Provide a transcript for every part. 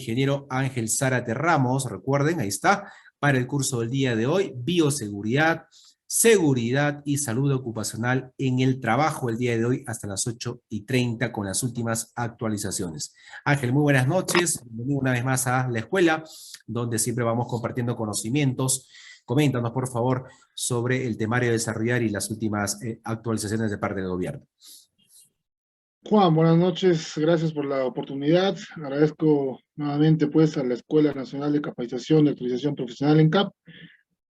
ingeniero Ángel Zárate Ramos, recuerden, ahí está, para el curso del día de hoy, bioseguridad, seguridad y salud ocupacional en el trabajo el día de hoy hasta las 8:30 con las últimas actualizaciones. Ángel, muy buenas noches, bienvenido una vez más a la escuela, donde siempre vamos compartiendo conocimientos. Coméntanos, por favor, sobre el temario a desarrollar y las últimas actualizaciones de parte del gobierno. Juan, buenas noches, gracias por la oportunidad. Agradezco nuevamente pues a la Escuela Nacional de Capacitación y Actualización Profesional ENCAP.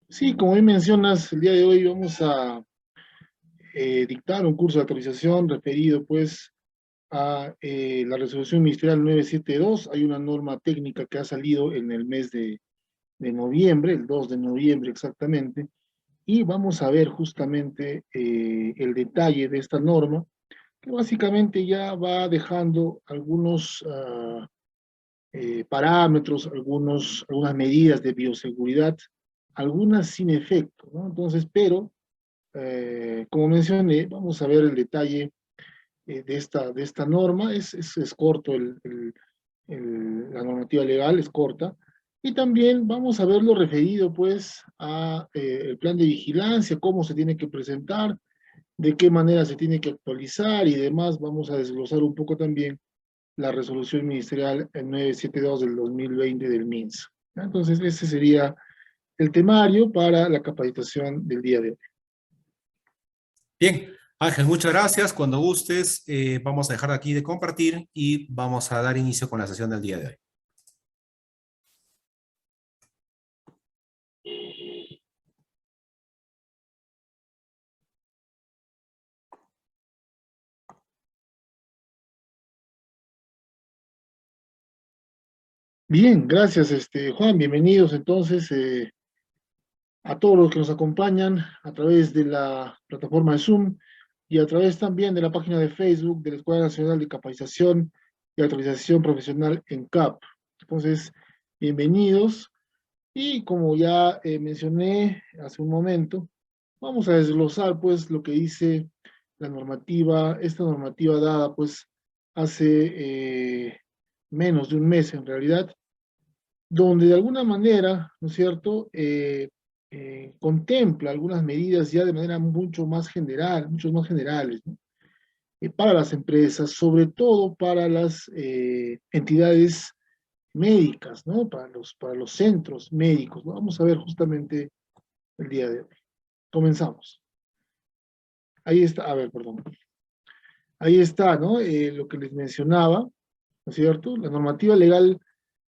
Sí, como bien mencionas, el día de hoy vamos a dictar un curso de actualización referido pues a la resolución ministerial 972. Hay una norma técnica que ha salido en el mes de noviembre, el 2 de noviembre exactamente, y vamos a ver justamente el detalle de esta norma, que básicamente ya va dejando algunos parámetros, algunas medidas de bioseguridad, algunas sin efecto, ¿no? Entonces, pero, como mencioné, vamos a ver el detalle de esta norma. Es corto la normativa legal, es corta, y también vamos a ver lo referido, pues, a el plan de vigilancia, cómo se tiene que presentar, de qué manera se tiene que actualizar y demás. Vamos a desglosar un poco también la resolución ministerial 972 del 2020 del MINSA. Entonces, ese sería el temario para la capacitación del día de hoy. Bien, Ángel, muchas gracias. Cuando gustes, vamos a dejar aquí de compartir y vamos a dar inicio con la sesión del día de hoy. Bien, gracias, Juan. Bienvenidos entonces a todos los que nos acompañan a través de la plataforma de Zoom y a través también de la página de Facebook de la Escuela Nacional de Capacitación y Actualización Profesional ENCAP. Entonces, bienvenidos. Y como ya mencioné hace un momento, vamos a desglosar pues lo que dice la normativa, esta normativa dada pues hace menos de un mes en realidad, donde de alguna manera, ¿no es cierto?, contempla algunas medidas ya de manera mucho más general, muchos más generales, ¿no? Para las empresas, sobre todo para las entidades médicas, ¿no? Para los centros médicos, ¿no? Vamos a ver justamente el día de hoy. Comenzamos. Ahí está, a ver, perdón. Ahí está, ¿no? Lo que les mencionaba, ¿no es cierto? La normativa legal,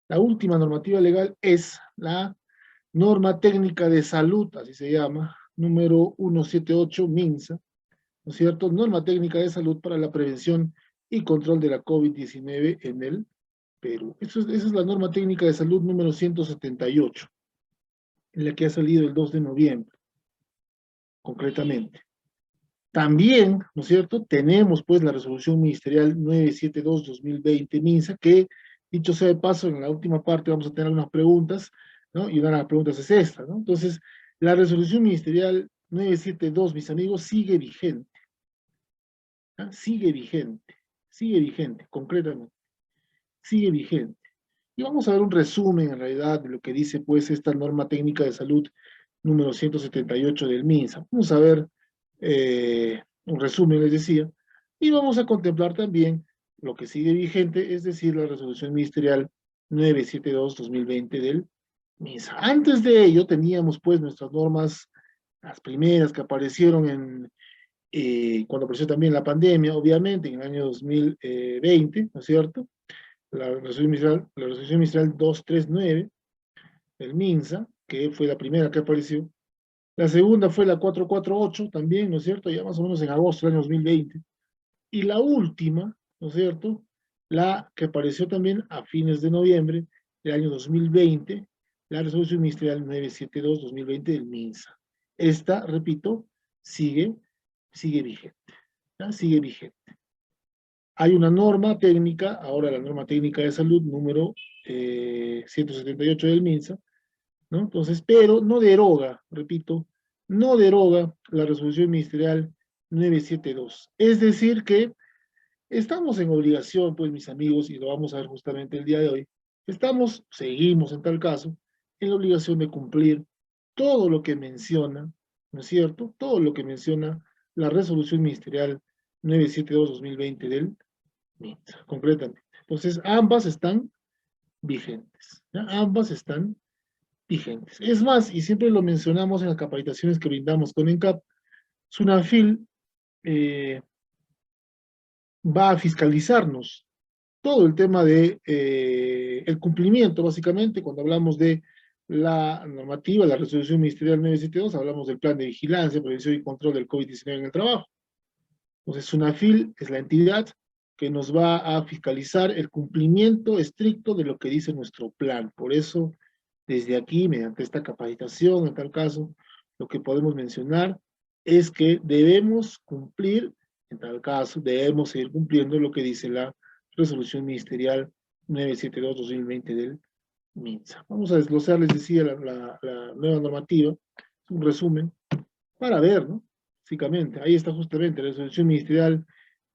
la última normativa legal es la Norma Técnica de Salud, así se llama, número 178 MINSA, ¿no es cierto? Norma Técnica de Salud para la prevención y control de la COVID-19 en el Perú. Esa es la Norma Técnica de Salud número 178, en la que ha salido el 2 de noviembre, concretamente. También, ¿no es cierto?, tenemos pues la resolución ministerial 972-2020 MINSA, que, dicho sea de paso, en la última parte vamos a tener unas preguntas, ¿no? Y una de las preguntas es esta, ¿no? Entonces, la resolución ministerial 972, mis amigos, sigue vigente. ¿Ah? Sigue vigente, concretamente. Sigue vigente. Y vamos a ver un resumen, en realidad, de lo que dice pues esta norma técnica de salud número 178 del MINSA. Vamos a ver un resumen, les decía, y vamos a contemplar también lo que sigue vigente, es decir, la resolución ministerial 972-2020 del MINSA. Antes de ello teníamos pues nuestras normas, las primeras que aparecieron cuando apareció también la pandemia, obviamente, en el año 2020, ¿no es cierto? La resolución ministerial 239 del MINSA, que fue la primera que apareció. La segunda fue la 448 también, ¿no es cierto? Ya más o menos en agosto del año 2020. Y la última, ¿no es cierto? La que apareció también a fines de noviembre del año 2020, la resolución ministerial 972-2020 del MINSA. Esta, repito, sigue vigente. ¿Ya? Sigue vigente. Hay una norma técnica, ahora la norma técnica de salud número 178 del MINSA, ¿no? Entonces, pero no deroga, repito, no deroga la resolución ministerial 972. Es decir que estamos en obligación, pues mis amigos, y lo vamos a ver justamente el día de hoy, seguimos en tal caso, en la obligación de cumplir todo lo que menciona, ¿no es cierto? Todo lo que menciona la resolución ministerial 972-2020 del MINSA, concretamente. Entonces, ambas están vigentes, ¿ya? Ambas están vigentes. Es más, y siempre lo mencionamos en las capacitaciones que brindamos con ENCAP, SUNAFIL va a fiscalizarnos todo el tema de el cumplimiento, básicamente, cuando hablamos de la normativa, la resolución ministerial 972, hablamos del plan de vigilancia, prevención y control del COVID-19 en el trabajo. Entonces, SUNAFIL es la entidad que nos va a fiscalizar el cumplimiento estricto de lo que dice nuestro plan. Por eso, desde aquí, mediante esta capacitación, en tal caso, lo que podemos mencionar es que debemos cumplir, en tal caso, debemos seguir cumpliendo lo que dice la resolución ministerial 972-2020 del MINSA. Vamos a desglosar, les decía, la nueva normativa, un resumen, para ver, ¿no? Básicamente, ahí está justamente la resolución ministerial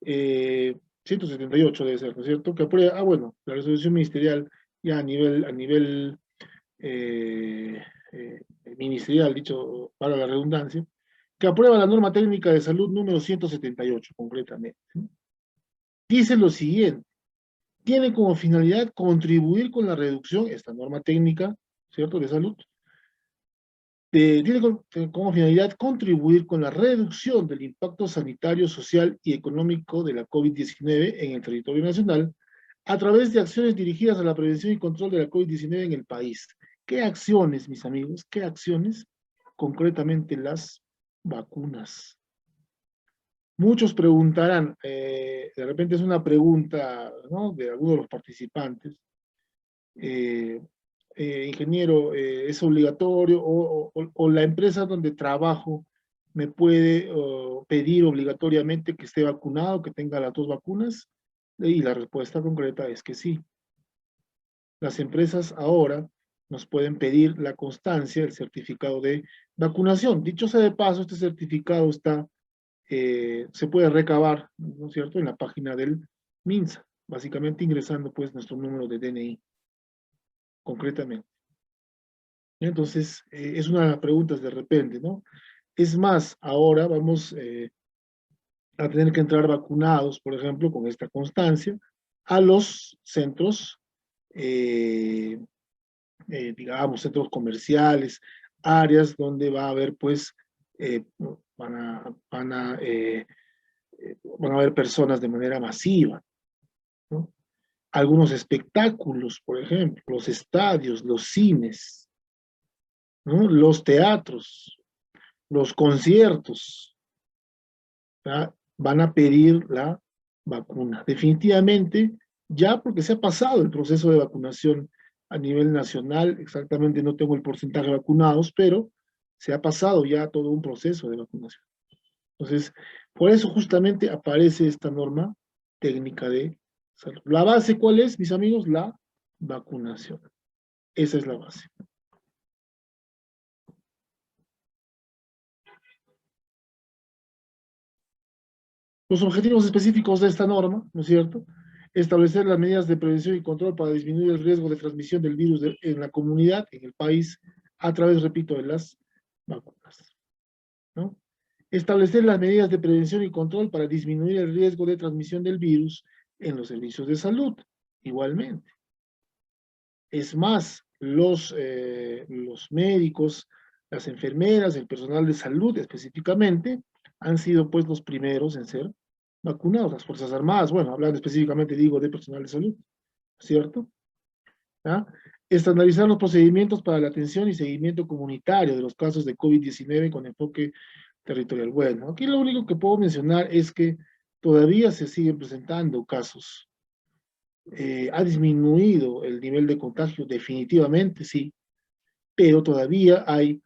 178 debe ser, ¿no es cierto? Que aprueba, bueno, la resolución ministerial ya a nivel eh, eh, ministerial, dicho para la redundancia, que aprueba la norma técnica de salud número 178, concretamente. Dice lo siguiente: tiene como finalidad contribuir con la reducción, esta norma técnica, ¿cierto?, de salud, tiene como finalidad contribuir con la reducción del impacto sanitario, social y económico de la COVID-19 en el territorio nacional a través de acciones dirigidas a la prevención y control de la COVID-19 en el país. ¿Qué acciones, mis amigos? ¿Qué acciones? Concretamente las vacunas. Muchos preguntarán, de repente es una pregunta, ¿no?, de algunos de los participantes, ingeniero, ¿es obligatorio o la empresa donde trabajo me puede pedir obligatoriamente que esté vacunado, que tenga las 2 vacunas? Y la respuesta concreta es que sí. Las empresas ahora nos pueden pedir la constancia, el certificado de vacunación. Dicho sea de paso, este certificado se puede recabar, ¿no es cierto?, en la página del MINSA, básicamente ingresando pues nuestro número de DNI, concretamente. Entonces, es una de las preguntas de repente, ¿no? Es más, ahora vamos a tener que entrar vacunados, por ejemplo, con esta constancia, a los centros, digamos, centros comerciales, áreas donde va a haber, pues, van a haber personas de manera masiva, ¿no? Algunos espectáculos, por ejemplo, los estadios, los cines, ¿no?, los teatros, los conciertos, ¿verdad?, van a pedir la vacuna. Definitivamente, ya porque se ha pasado el proceso de vacunación a nivel nacional, exactamente no tengo el porcentaje de vacunados, pero se ha pasado ya todo un proceso de vacunación. Entonces, por eso justamente aparece esta norma técnica de salud. ¿La base cuál es, mis amigos? La vacunación. Esa es la base. Los objetivos específicos de esta norma, ¿no es cierto? Establecer las medidas de prevención y control para disminuir el riesgo de transmisión del virus en la comunidad, en el país, a través, repito, de las vacunas, ¿no? Establecer las medidas de prevención y control para disminuir el riesgo de transmisión del virus en los servicios de salud, igualmente. Es más, los médicos, las enfermeras, el personal de salud específicamente, han sido pues los primeros en ser vacunados. Las Fuerzas Armadas, bueno, hablando específicamente, digo, de personal de salud, ¿cierto? ¿Ah? Estandarizar los procedimientos para la atención y seguimiento comunitario de los casos de COVID-19 con enfoque territorial. Bueno, aquí lo único que puedo mencionar es que todavía se siguen presentando casos. ¿Ha disminuido el nivel de contagio? Definitivamente sí, pero todavía hay,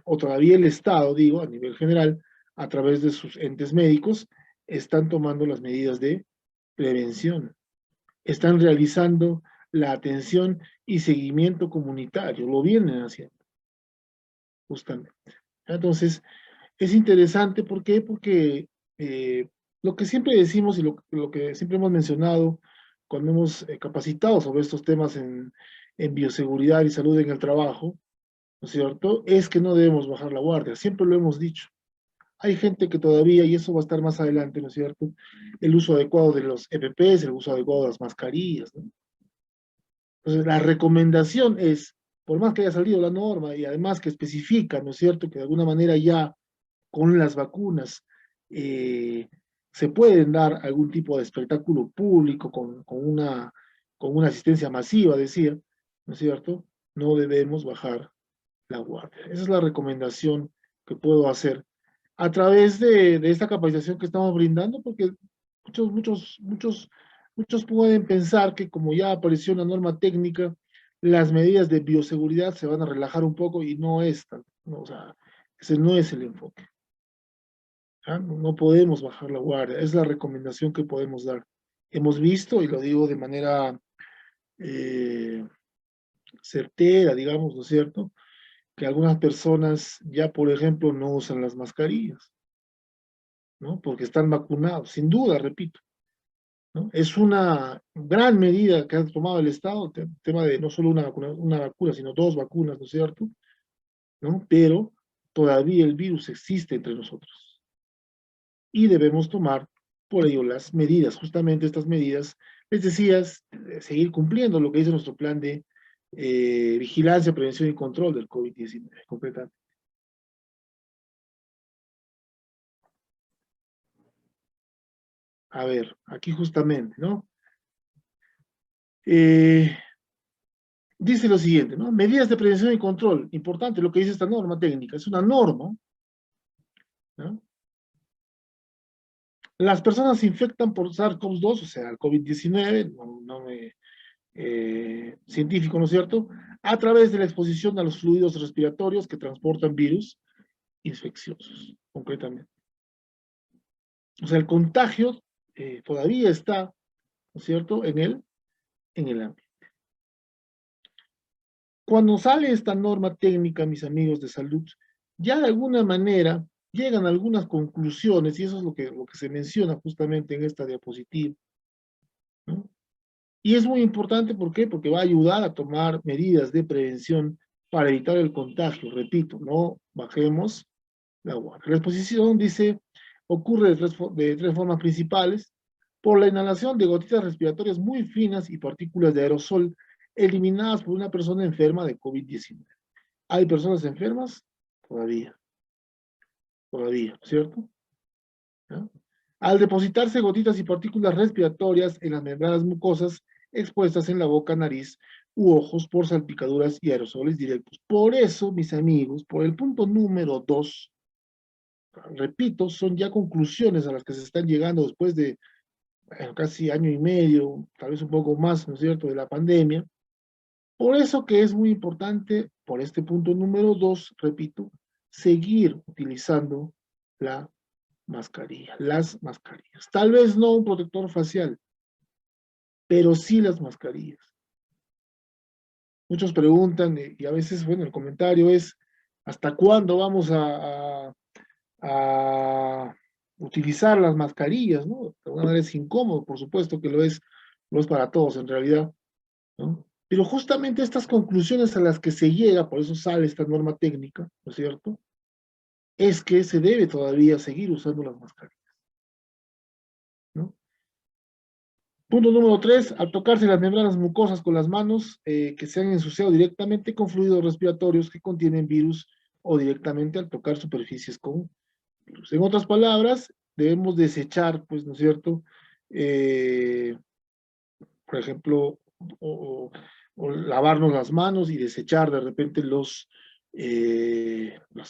o todavía el Estado, digo, a nivel general, a través de sus entes médicos, están tomando las medidas de prevención, están realizando la atención y seguimiento comunitario, lo vienen haciendo, justamente. Entonces, es interesante, ¿por qué? Porque lo que siempre decimos y lo que siempre hemos mencionado cuando hemos capacitado sobre estos temas en bioseguridad y salud en el trabajo, ¿no es cierto? Es que no debemos bajar la guardia, siempre lo hemos dicho. Hay gente que todavía, y eso va a estar más adelante, ¿no es cierto? El uso adecuado de los EPPs, el uso adecuado de las mascarillas, ¿no? Entonces, la recomendación es, por más que haya salido la norma y además que especifica, ¿no es cierto?, que de alguna manera ya con las vacunas eh, se pueden dar algún tipo de espectáculo público con una asistencia masiva, decía, ¿no es cierto? No debemos bajar la guardia. Esa es la recomendación que puedo hacer a través de esta capacitación que estamos brindando, porque muchos pueden pensar que como ya apareció una norma técnica, las medidas de bioseguridad se van a relajar un poco y no es tan, no, o sea, ese no es el enfoque. ¿Ya? No, no podemos bajar la guardia, es la recomendación que podemos dar. Hemos visto, y lo digo de manera eh, certera, digamos, ¿no es cierto?, que algunas personas ya, por ejemplo, no usan las mascarillas, ¿no? Porque están vacunados, sin duda, repito, ¿no? Es una gran medida que ha tomado el Estado, el tema de no solo una vacuna, sino dos vacunas, ¿no es cierto? ¿No? Pero todavía el virus existe entre nosotros y debemos tomar por ello las medidas, justamente estas medidas, les decía, seguir cumpliendo lo que dice nuestro plan de vigilancia, prevención y control del COVID-19, completamente. A ver, aquí justamente, ¿no? Eh, dice lo siguiente, ¿no? Medidas de prevención y control. Importante lo que dice esta norma técnica. Es una norma, ¿no? Las personas se infectan por SARS-CoV-2, o sea, el COVID-19, científico, ¿no es cierto?, a través de la exposición a los fluidos respiratorios que transportan virus infecciosos, concretamente. O sea, el contagio todavía está, ¿no es cierto?, en el ambiente. Cuando sale esta norma técnica, mis amigos de salud, ya de alguna manera llegan a algunas conclusiones, y eso es lo que se menciona justamente en esta diapositiva, ¿no? Y es muy importante, ¿por qué? Porque va a ayudar a tomar medidas de prevención para evitar el contagio. Repito, no bajemos la guardia. La exposición dice, ocurre de tres formas principales: por la inhalación de gotitas respiratorias muy finas y partículas de aerosol eliminadas por una persona enferma de COVID-19. ¿Hay personas enfermas? Todavía, ¿cierto? ¿Ya? Al depositarse gotitas y partículas respiratorias en las membranas mucosas expuestas en la boca, nariz u ojos por salpicaduras y aerosoles directos. Por eso, mis amigos, por el punto número 2, repito, son ya conclusiones a las que se están llegando después de casi año y medio, tal vez un poco más, ¿no es cierto?, de la pandemia. Por eso que es muy importante, por este punto número 2, repito, seguir utilizando la mascarilla, las mascarillas. Tal vez no un protector facial, pero sí las mascarillas. Muchos preguntan, y a veces, bueno, el comentario es, ¿hasta cuándo vamos a utilizar las mascarillas, ¿no? De alguna manera es incómodo, por supuesto que lo es para todos en realidad, ¿no? Pero justamente estas conclusiones a las que se llega, por eso sale esta norma técnica, ¿no es cierto?, es que se debe todavía seguir usando las mascarillas, ¿no? Punto número 3, al tocarse las membranas mucosas con las manos que se han ensuciado directamente con fluidos respiratorios que contienen virus o directamente al tocar superficies con virus. En otras palabras, debemos desechar, pues, ¿no es cierto?, eh, por ejemplo, o lavarnos las manos y desechar de repente las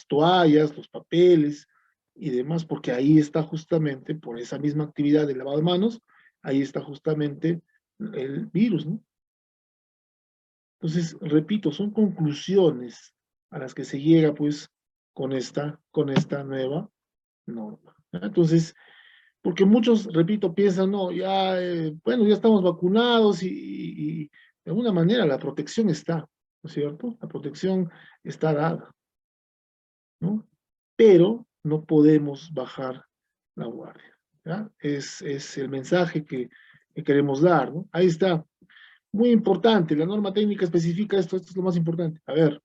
toallas, los papeles y demás, porque ahí está justamente, por esa misma actividad de lavado de manos, ahí está justamente el virus, ¿no? Entonces, repito, son conclusiones a las que se llega, pues, con esta nueva norma, ¿no? Entonces, porque muchos, repito, piensan, no, ya, bueno, ya estamos vacunados y de alguna manera la protección está, ¿no es cierto? La protección está dada, ¿no? Pero no podemos bajar la guardia, ¿ya? Es el mensaje que queremos dar, ¿no? Ahí está. Muy importante, la norma técnica especifica esto es lo más importante. A ver,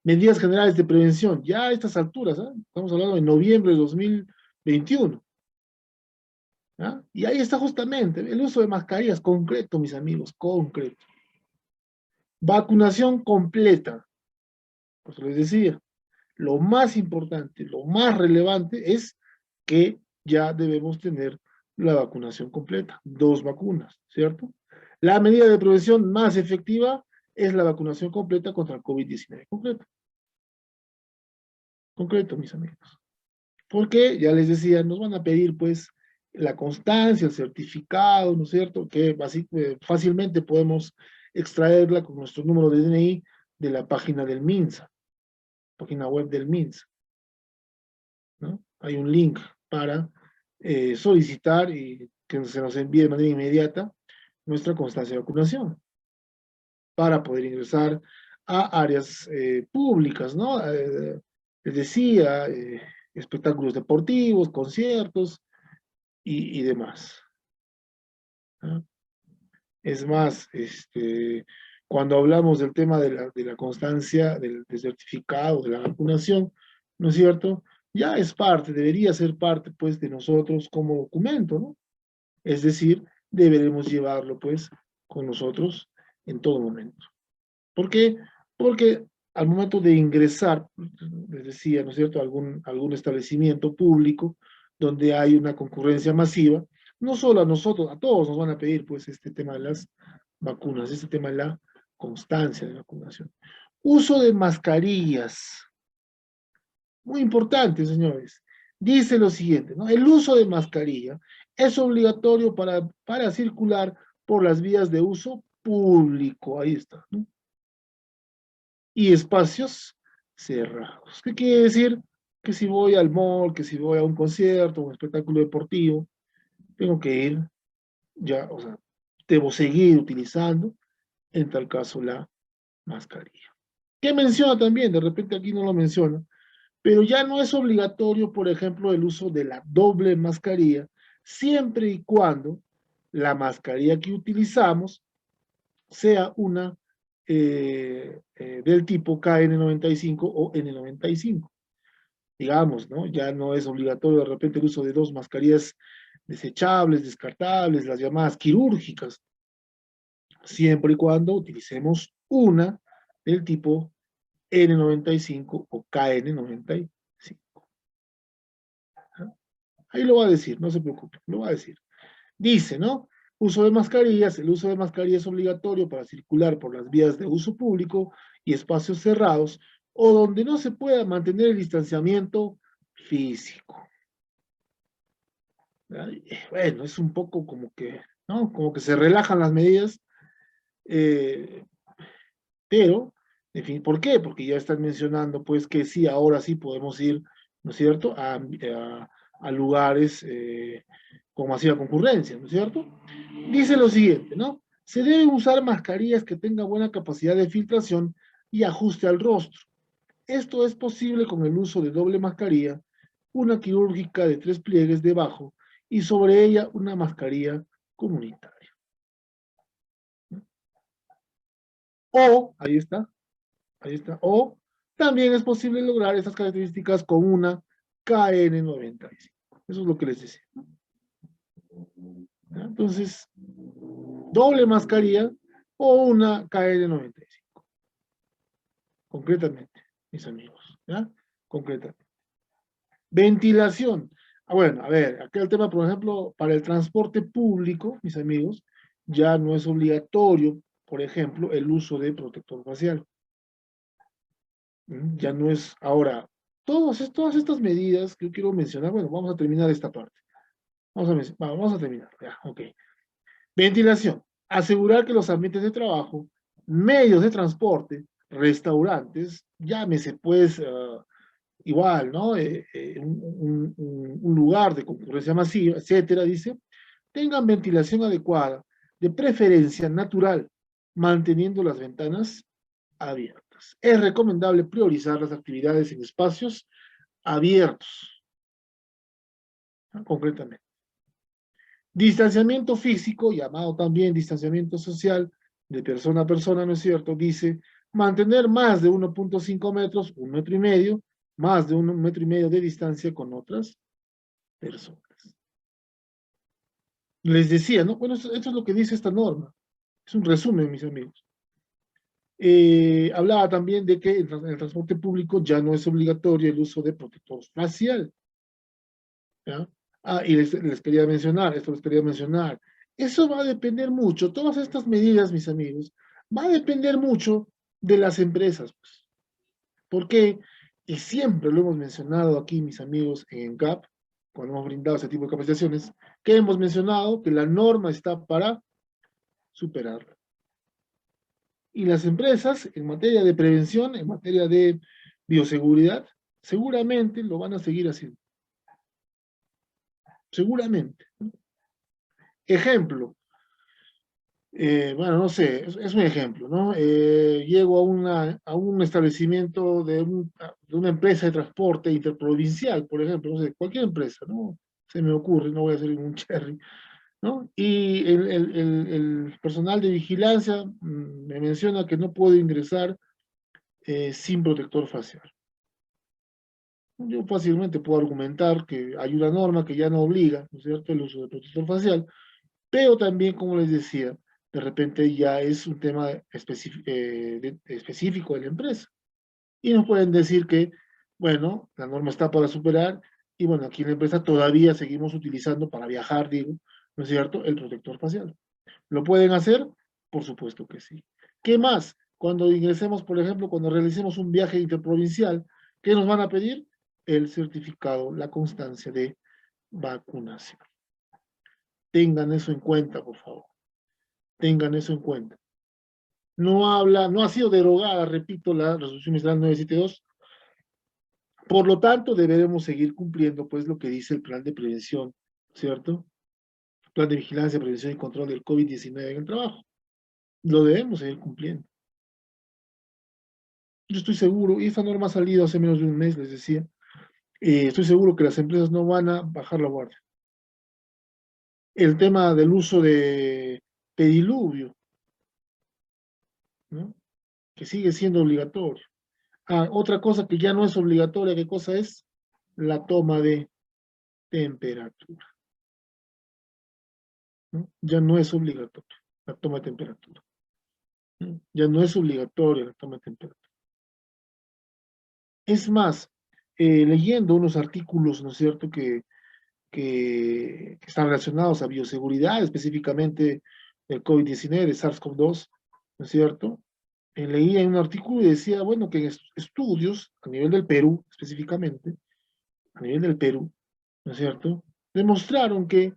medidas generales de prevención, ya a estas alturas, ¿eh? Estamos hablando de noviembre de 2021. ¿Ah? Y ahí está justamente el uso de mascarillas, concreto, mis amigos, concreto. Vacunación completa. Pues les decía, lo más importante, lo más relevante es que ya debemos tener la vacunación completa, 2 vacunas, ¿cierto? La medida de prevención más efectiva es la vacunación completa contra el COVID-19. Concreto. Concreto, mis amigos. Porque, ya les decía, nos van a pedir, pues, la constancia, el certificado, ¿no es cierto? Que fácilmente podemos extraerla con nuestro número de DNI de la página del MINSA, página web del MINSA, ¿no? Hay un link para solicitar y que se nos envíe de manera inmediata nuestra constancia de vacunación para poder ingresar a áreas públicas, ¿no? Les decía, espectáculos deportivos, conciertos y demás, ¿no? Es más, cuando hablamos del tema de la constancia, del certificado, de la vacunación, ¿no es cierto? Ya es parte, debería ser parte, pues, de nosotros como documento, ¿no? Es decir, deberemos llevarlo, pues, con nosotros en todo momento. ¿Por qué? Porque al momento de ingresar, les decía, ¿no es cierto?, algún establecimiento público donde hay una concurrencia masiva, no solo a nosotros, a todos nos van a pedir, pues, este tema de las vacunas, este tema de la constancia de vacunación. Uso de mascarillas. Muy importante, señores. Dice lo siguiente, ¿no? El uso de mascarilla es obligatorio para circular por las vías de uso público. Ahí está, ¿no? Y espacios cerrados. ¿Qué quiere decir? Que si voy al mall, que si voy a un concierto, un espectáculo deportivo, tengo que ir ya, o sea, debo seguir utilizando, en tal caso, la mascarilla. ¿Qué menciona también? De repente aquí no lo menciona, pero ya no es obligatorio, por ejemplo, el uso de la doble mascarilla, siempre y cuando la mascarilla que utilizamos sea una del tipo KN95 o N95. Digamos, ¿no? Ya no es obligatorio de repente el uso de 2 mascarillas desechables, descartables, las llamadas quirúrgicas, siempre y cuando utilicemos una del tipo N95 o KN95. Ahí lo va a decir, no se preocupe, lo va a decir. Dice, ¿no? Uso de mascarillas. El uso de mascarillas es obligatorio para circular por las vías de uso público y espacios cerrados o donde no se pueda mantener el distanciamiento físico. Bueno, es un poco como que, ¿no? Como que se relajan las medidas, pero, en fin, ¿por qué? Porque ya están mencionando, pues, que sí, ahora sí podemos ir, ¿no es cierto?, a lugares con masiva concurrencia, ¿no es cierto? Dice lo siguiente, ¿no? Se deben usar mascarillas que tengan buena capacidad de filtración y ajuste al rostro. Esto es posible con el uso de doble mascarilla, una quirúrgica de 3 pliegues debajo y sobre ella una mascarilla comunitaria. O, ahí está, o también es posible lograr estas características con una KN95. Eso es lo que les decía. ¿Ya? Entonces, doble mascarilla o una KN95. Concretamente, mis amigos. ¿Ya? Concretamente. Ventilación. Bueno, a ver, acá el tema, por ejemplo, para el transporte público, mis amigos, ya no es obligatorio, por ejemplo, el uso de protector facial. Ya no es ahora. Todas estas medidas que yo quiero mencionar, bueno, vamos a terminar esta parte. Vamos a terminar, ya, ok. Ventilación. Asegurar que los ambientes de trabajo, medios de transporte, restaurantes, llámese pues igual, ¿no? Un lugar de concurrencia masiva, etcétera, dice, tengan ventilación adecuada, de preferencia natural, manteniendo las ventanas abiertas. Es recomendable priorizar las actividades en espacios abiertos, ¿no? Concretamente. Distanciamiento físico, llamado también distanciamiento social, de persona a persona, ¿no es cierto? Dice, mantener más de 1,5 metros, 1,5 metros, más de 1,5 metros de distancia con otras personas. Les decía, ¿no? Bueno, esto es lo que dice esta norma. Es un resumen, mis amigos. Hablaba también de que en el transporte público ya no es obligatorio el uso de protector facial. ¿Ya? Ah, y les quería mencionar, esto les quería mencionar. Eso va a depender mucho, todas estas medidas, mis amigos, va a depender mucho de las empresas, pues. ¿Por qué? Y siempre lo hemos mencionado aquí, mis amigos, en GAP, cuando hemos brindado ese tipo de capacitaciones, que hemos mencionado que la norma está para superarla. Y las empresas, en materia de prevención, en materia de bioseguridad, seguramente lo van a seguir haciendo. Seguramente. Ejemplo, bueno, no sé, es un ejemplo, ¿no? Llego a un establecimiento de una empresa de transporte interprovincial, por ejemplo, no sé, cualquier empresa, ¿no? Se me ocurre, no voy a hacer un cherry, ¿no? Y el personal de vigilancia me menciona que no puedo ingresar sin protector facial. Yo fácilmente puedo argumentar que hay una norma que ya no obliga, ¿no es cierto?, el uso de protector facial, pero también, como les decía, de repente ya es un tema específico de la empresa. Y nos pueden decir que, bueno, la norma está para superar y bueno, aquí en la empresa todavía seguimos utilizando para viajar, digo, ¿no es cierto?, el protector facial. ¿Lo pueden hacer? Por supuesto que sí. ¿Qué más? Cuando ingresemos, por ejemplo, cuando realicemos un viaje interprovincial, ¿qué nos van a pedir? El certificado, la constancia de vacunación. Tengan eso en cuenta, por favor. Tengan eso en cuenta. No ha sido derogada, repito, la resolución ministerial 972. Por lo tanto, deberemos seguir cumpliendo, pues, lo que dice el plan de prevención, ¿cierto? Plan de vigilancia, prevención y control del COVID-19 en el trabajo. Lo debemos seguir cumpliendo. Yo estoy seguro, y esta norma ha salido hace menos de un mes, les decía, estoy seguro que las empresas no van a bajar la guardia. El tema del uso de pediluvio, ¿no?, que sigue siendo obligatorio. Ah, otra cosa que ya no es obligatoria, ¿qué cosa es? La toma de temperatura, ¿no? Ya no es obligatorio la toma de temperatura, ¿no? Ya no es obligatoria la toma de temperatura. Es más, leyendo unos artículos, ¿no es cierto?, que están relacionados a bioseguridad, específicamente el COVID-19, de SARS-CoV-2, ¿no es cierto? Leía en un artículo y decía, bueno, que en estudios a nivel del Perú, específicamente, a nivel del Perú, ¿no es cierto?, demostraron que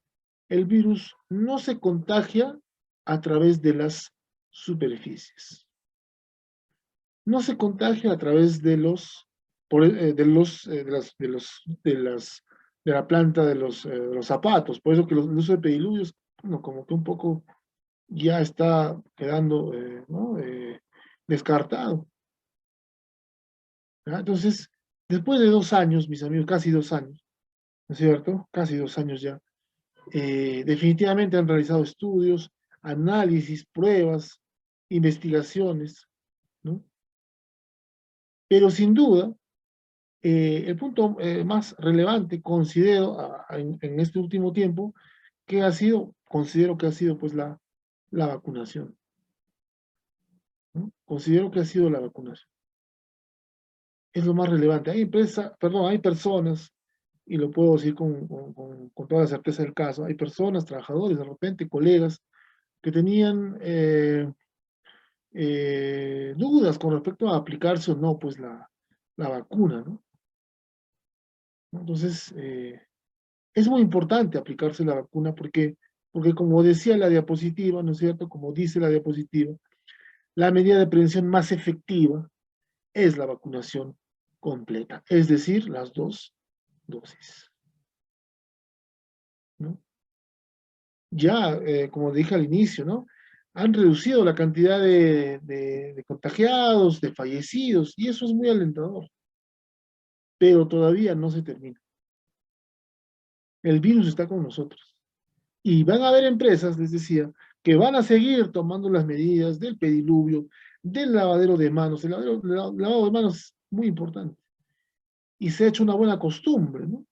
el virus no se contagia a través de las superficies. No se contagia a través de la planta de los zapatos. Por eso que el uso de pediluvios, bueno, como que un poco ya está quedando, ¿no?, descartado, ¿verdad? Entonces, después de 2 años, mis amigos, casi 2 años, ¿no es cierto? Casi 2 años ya. Definitivamente han realizado estudios, análisis, pruebas, investigaciones, ¿no? Pero sin duda, el punto más relevante, considero, en este último tiempo, considero que ha sido pues la vacunación, ¿no? Considero que ha sido la vacunación. Es lo más relevante. Hay personas, y lo puedo decir con toda la certeza del caso, hay personas, trabajadores, de repente, colegas, que tenían dudas con respecto a aplicarse o no, pues la vacuna, ¿no? Entonces, es muy importante aplicarse la vacuna porque como decía la diapositiva, ¿no es cierto? Como dice la diapositiva, la medida de prevención más efectiva es la vacunación completa, es decir, las 2 dosis, ¿no? Ya, como dije al inicio, ¿no?, han reducido la cantidad de contagiados, de fallecidos, y eso es muy alentador, pero todavía no se termina. El virus está con nosotros. Y van a haber empresas, les decía, que van a seguir tomando las medidas del pediluvio, del lavadero de manos. El lavado de manos es muy importante. Y se ha hecho una buena costumbre, ¿no?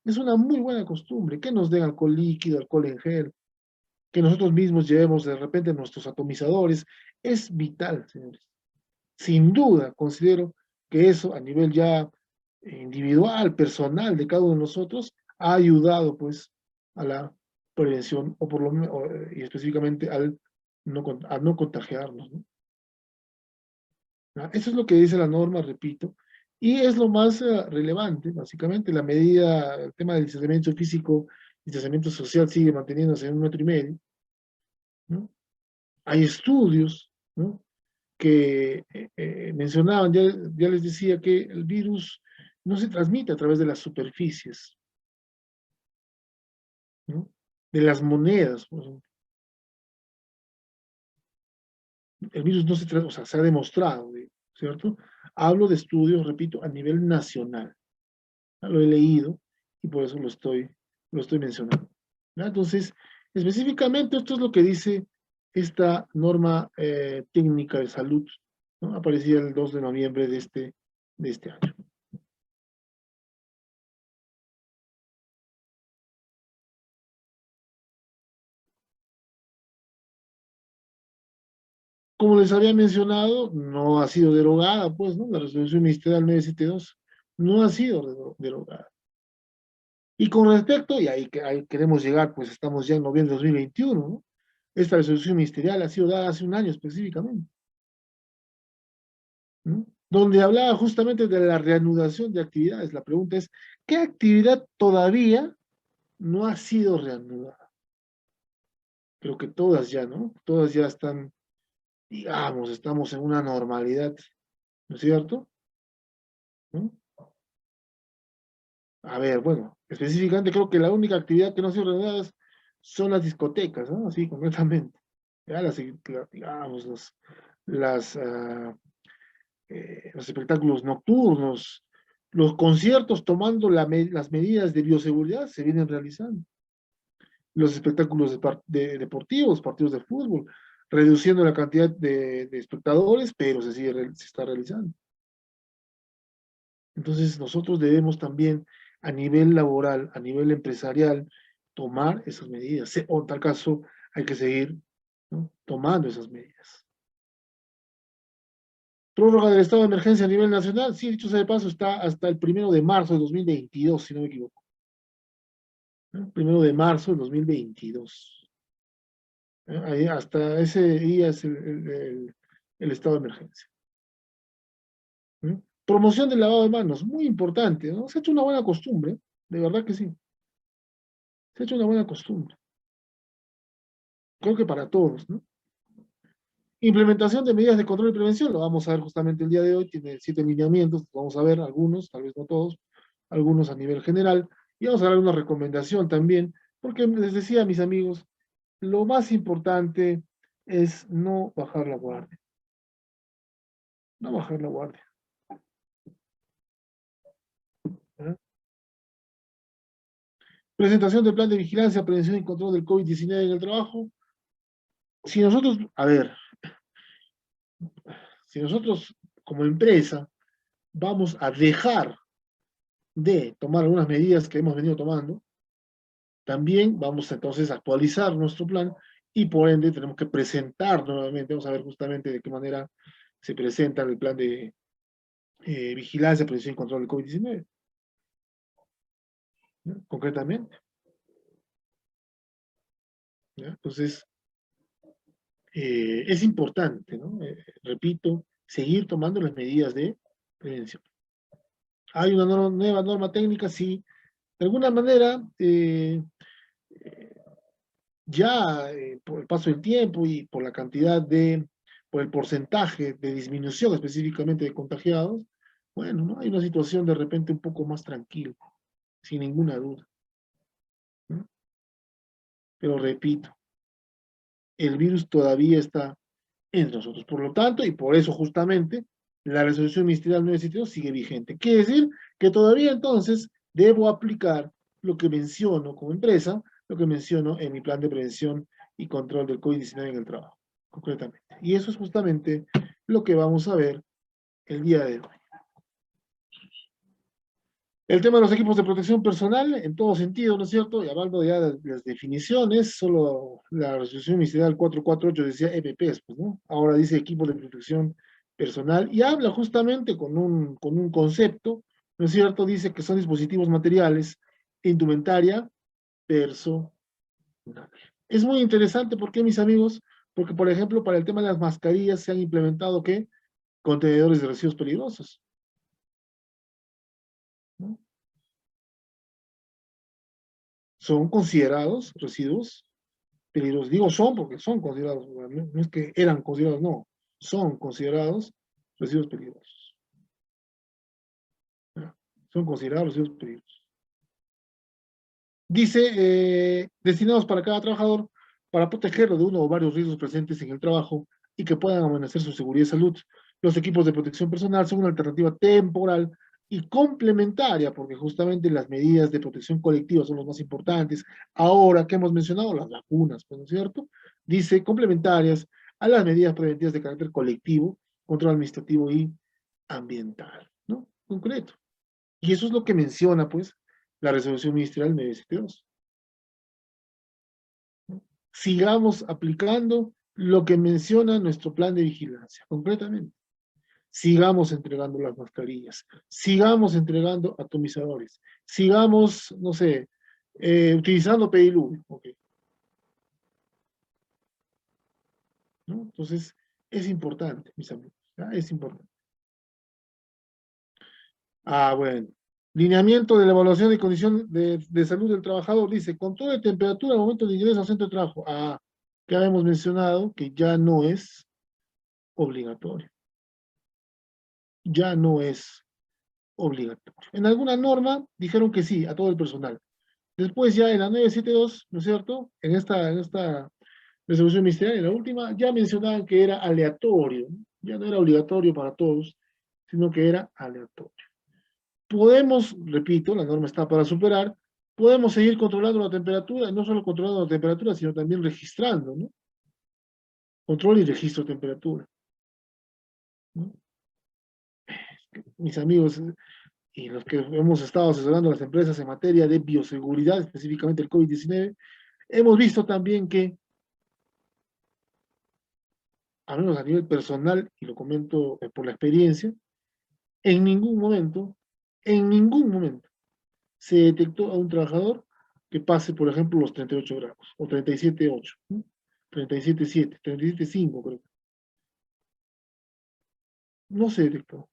Es una muy buena costumbre. Que nos den alcohol líquido, alcohol en gel, que nosotros mismos llevemos de repente nuestros atomizadores. Es vital, señores. Sin duda, considero que eso a nivel ya individual, personal de cada uno de nosotros, ha ayudado pues a la prevención o por lo menos, y específicamente a no contagiarnos, ¿no? ¿Ah? Eso es lo que dice la norma, repito, y es lo más relevante, básicamente, la medida, el tema del distanciamiento físico, distanciamiento social sigue manteniéndose en 1,5 metros, ¿no? Hay estudios, ¿no?, que mencionaban, ya les decía que el virus no se transmite a través de las superficies, ¿no?, de las monedas, por ejemplo. El virus no se transmite, o sea, se ha demostrado, ¿cierto? Hablo de estudios, repito, a nivel nacional. Lo he leído y por eso lo estoy mencionando, ¿no? Entonces, específicamente esto es lo que dice esta norma técnica de salud, ¿no? Aparecía el 2 de noviembre de este año. Como les había mencionado, no ha sido derogada, pues, ¿no? La resolución ministerial 972 no ha sido derogada. Y con respecto, y ahí queremos llegar, pues estamos ya en noviembre de 2021, ¿no? Esta resolución ministerial ha sido dada hace un año específicamente, ¿no?, donde hablaba justamente de la reanudación de actividades. La pregunta es, ¿qué actividad todavía no ha sido reanudada? Creo que todas ya, ¿no? Todas ya están, digamos, estamos en una normalidad, ¿no es cierto? ¿No? A ver, bueno, específicamente creo que la única actividad que no ha sido reanudada son las discotecas, ¿no? Así, concretamente. Ya digamos, las, ah, los espectáculos nocturnos, los conciertos tomando las medidas de bioseguridad se vienen realizando. Los espectáculos deportivos, partidos de fútbol, reduciendo la cantidad de espectadores, pero se está realizando. Entonces nosotros debemos también a nivel laboral, a nivel empresarial, tomar esas medidas. O en tal caso hay que seguir, ¿no?, tomando esas medidas. Prórroga del estado de emergencia a nivel nacional, sí, dicho sea de paso, está hasta el 1 de marzo de 2022, si no me equivoco. 1 de marzo de 2022. Ahí, hasta ese día es el estado de emergencia. Promoción del lavado de manos, muy importante, ¿no? Se ha hecho una buena costumbre, de verdad que sí. Se ha hecho una buena costumbre. Creo que para todos, ¿no? Implementación de medidas de control y prevención, lo vamos a ver justamente el día de hoy, tiene 7 lineamientos, vamos a ver algunos, tal vez no todos, algunos a nivel general, y vamos a dar una recomendación también, porque les decía a mis amigos, lo más importante es no bajar la guardia, no bajar la guardia, ¿eh? Presentación del plan de vigilancia, prevención y control del COVID-19 en el trabajo. Si nosotros, a ver, si nosotros como empresa vamos a dejar de tomar algunas medidas que hemos venido tomando, también vamos entonces a actualizar nuestro plan y por ende tenemos que presentar nuevamente, vamos a ver justamente de qué manera se presenta el plan de vigilancia, prevención y control del COVID-19, ¿no?, concretamente, ¿ya? Entonces, es importante, ¿no? Repito, seguir tomando las medidas de prevención. Hay una nueva norma técnica, sí, de alguna manera, ya por el paso del tiempo y por la cantidad por el porcentaje de disminución específicamente de contagiados, bueno, ¿no?, hay una situación de repente un poco más tranquila, sin ninguna duda, ¿no? Pero repito, el virus todavía está entre nosotros. Por lo tanto, y por eso justamente, la resolución ministerial 972 sigue vigente. Quiere decir que todavía entonces debo aplicar lo que menciono como empresa, lo que menciono en mi plan de prevención y control del COVID-19 en el trabajo, concretamente. Y eso es justamente lo que vamos a ver el día de hoy. El tema de los equipos de protección personal, en todo sentido, ¿no es cierto? Y hablando ya de las definiciones, solo la resolución ministerial 448 decía EPPs, pues, ¿no? Ahora dice equipos de protección personal y habla justamente con un concepto, ¿no es cierto? Dice que son dispositivos materiales, indumentaria, personal. Es muy interesante, ¿por qué, mis amigos? Porque, por ejemplo, para el tema de las mascarillas se han implementado, ¿qué? Contenedores de residuos peligrosos, ¿no? Son considerados residuos peligrosos. Digo son porque son considerados, no es que eran considerados, no, son considerados residuos peligrosos. ¿Ya? Son considerados residuos peligrosos. Dice, destinados para cada trabajador para protegerlo de uno o varios riesgos presentes en el trabajo y que puedan amenazar su seguridad y salud. Los equipos de protección personal son una alternativa temporal y complementaria, porque justamente las medidas de protección colectiva son las más importantes. Ahora que hemos mencionado las vacunas, ¿no es cierto? Dice complementarias a las medidas preventivas de carácter colectivo, control administrativo y ambiental, ¿no? Concreto. Y eso es lo que menciona, pues, la resolución ministerial 972. ¿No? Sigamos aplicando lo que menciona nuestro plan de vigilancia, concretamente. Sigamos entregando las mascarillas, sigamos entregando atomizadores, sigamos, no sé, utilizando pediluvio. Okay, ¿no? Entonces, es importante, mis amigos, ¿ya? Es importante. Ah, bueno. Lineamiento de la evaluación de condición de salud del trabajador. Dice, control de temperatura al momento de ingreso al centro de trabajo. Ah, que habíamos mencionado que ya no es obligatorio. Ya no es obligatorio. En alguna norma dijeron que sí, a todo el personal. Después ya en la 972, ¿no es cierto? En esta resolución ministerial, en la última, ya mencionaban que era aleatorio. ¿No? Ya no era obligatorio para todos, sino que era aleatorio. Podemos, repito, la norma está para superar, podemos seguir controlando la temperatura, no solo controlando la temperatura, sino también registrando, ¿no? Control y registro de temperatura, ¿no? Mis amigos y los que hemos estado asesorando a las empresas en materia de bioseguridad, específicamente el COVID-19, hemos visto también que, al menos a nivel personal, y lo comento por la experiencia, en ningún momento, se detectó a un trabajador que pase, por ejemplo, los 38 grados, o 37,8, ¿no? 37,7, 37,5 creo. No se detectó,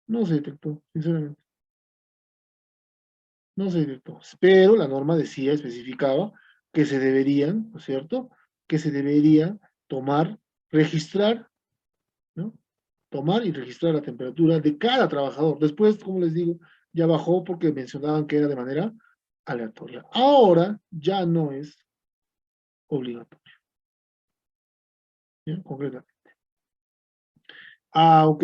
no se detectó, sinceramente. No se detectó. Pero la norma decía, especificaba, que se deberían, ¿no es cierto? Que se debería tomar, registrar, ¿no? Tomar y registrar la temperatura de cada trabajador. Después, como les digo, ya bajó porque mencionaban que era de manera aleatoria. Ahora ya no es obligatorio. ¿Bien? Concretamente. Ah, ok.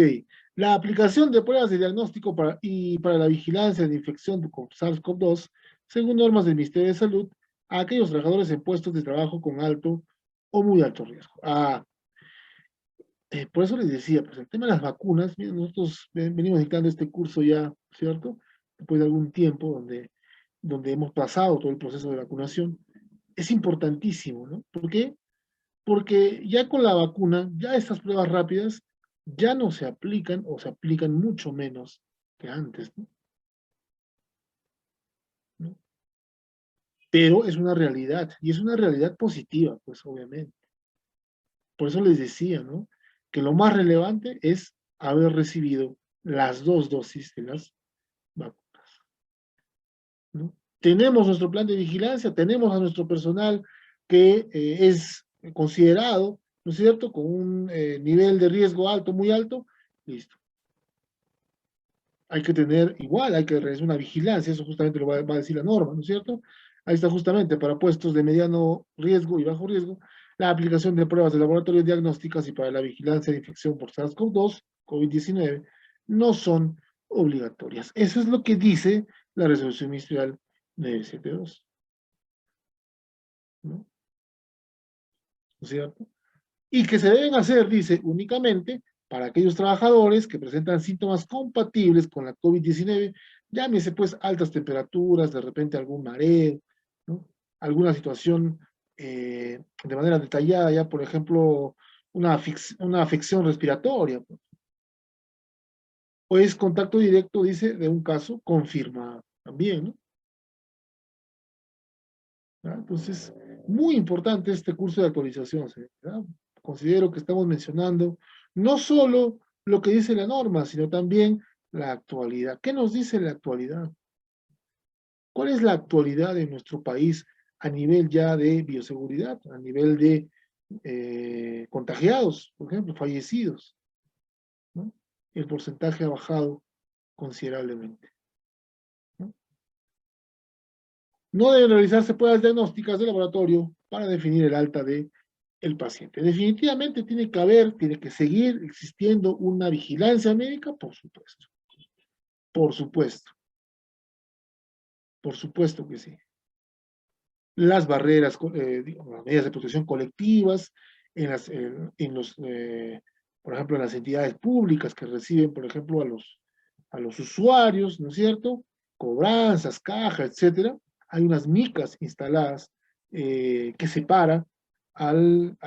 La aplicación de pruebas de diagnóstico para la vigilancia de infección con SARS-CoV-2, según normas del Ministerio de Salud, a aquellos trabajadores en puestos de trabajo con alto o muy alto riesgo. Ah, por eso les decía, pues el tema de las vacunas, miren, nosotros venimos dictando este curso ya, ¿cierto? Después de algún tiempo donde hemos pasado todo el proceso de vacunación. Es importantísimo, ¿no? ¿Por qué? Porque ya con la vacuna, ya estas pruebas rápidas ya no se aplican o se aplican mucho menos que antes, ¿no? ¿No? Pero es una realidad y es una realidad positiva, pues obviamente. Por eso les decía, ¿no? Que lo más relevante es haber recibido las dos dosis de las vacunas, ¿no? Tenemos nuestro plan de vigilancia, tenemos a nuestro personal que es considerado, ¿no es cierto?, con un nivel de riesgo alto, muy alto, listo. Hay que tener igual, hay que realizar una vigilancia, eso justamente lo va a decir la norma, ¿no es cierto? Ahí está justamente para puestos de mediano riesgo y bajo riesgo, la aplicación de pruebas de laboratorio diagnósticas y para la vigilancia de infección por SARS-CoV-2, COVID-19, no son obligatorias. Eso es lo que dice la resolución ministerial 972. ¿no? ¿No es cierto? Y que se deben hacer, dice, únicamente para aquellos trabajadores que presentan síntomas compatibles con la COVID-19, llámese pues altas temperaturas, de repente algún mareo, ¿no? Alguna situación de manera detallada, ya por ejemplo, una afección respiratoria, pues. O es contacto directo, dice, de un caso confirmado también, ¿no? ¿Ya? Entonces, muy importante este curso de actualización, ¿verdad? Considero que estamos mencionando no solo lo que dice la norma, sino también la actualidad. ¿Qué nos dice la actualidad? ¿Cuál es la actualidad de nuestro país a nivel ya de bioseguridad, a nivel de contagiados, por ejemplo, fallecidos, ¿no? El porcentaje ha bajado considerablemente, ¿no? No deben realizarse pruebas diagnósticas de laboratorio para definir el alta de el paciente. Definitivamente tiene que seguir existiendo una vigilancia médica, por supuesto, por supuesto que sí. Las barreras, digamos, las medidas de protección colectivas, en los, por ejemplo, en las entidades públicas que reciben, por ejemplo, a los usuarios, ¿no es cierto? Cobranzas, cajas, etcétera. Hay unas micas instaladas que separan al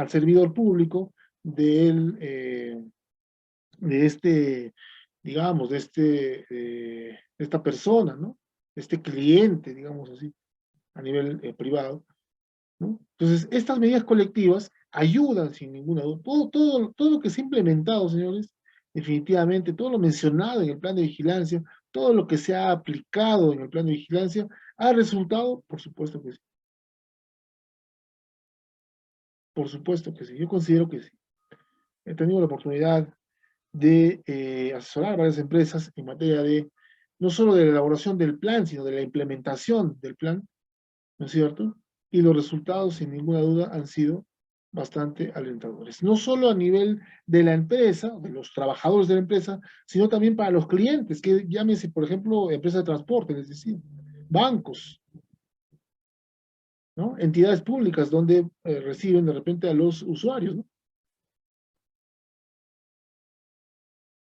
servidor público del, de este, digamos, de esta persona, ¿no? De este cliente, digamos así, a nivel privado, ¿no? Entonces, estas medidas colectivas ayudan sin ninguna duda. Todo lo que se ha implementado, señores, definitivamente, todo lo mencionado en el plan de vigilancia, todo lo que se ha aplicado en el plan de vigilancia, ha resultado, por supuesto que sí. Por supuesto que sí. Yo considero que sí. He tenido la oportunidad de asesorar a varias empresas en materia de, no solo de la elaboración del plan, sino de la implementación del plan, ¿no es cierto? Y los resultados, sin ninguna duda, han sido bastante alentadores. No solo a nivel de la empresa, de los trabajadores de la empresa, sino también para los clientes, que llámese, por ejemplo, empresas de transporte, es decir, bancos, ¿no? Entidades públicas donde reciben de repente a los usuarios, ¿no?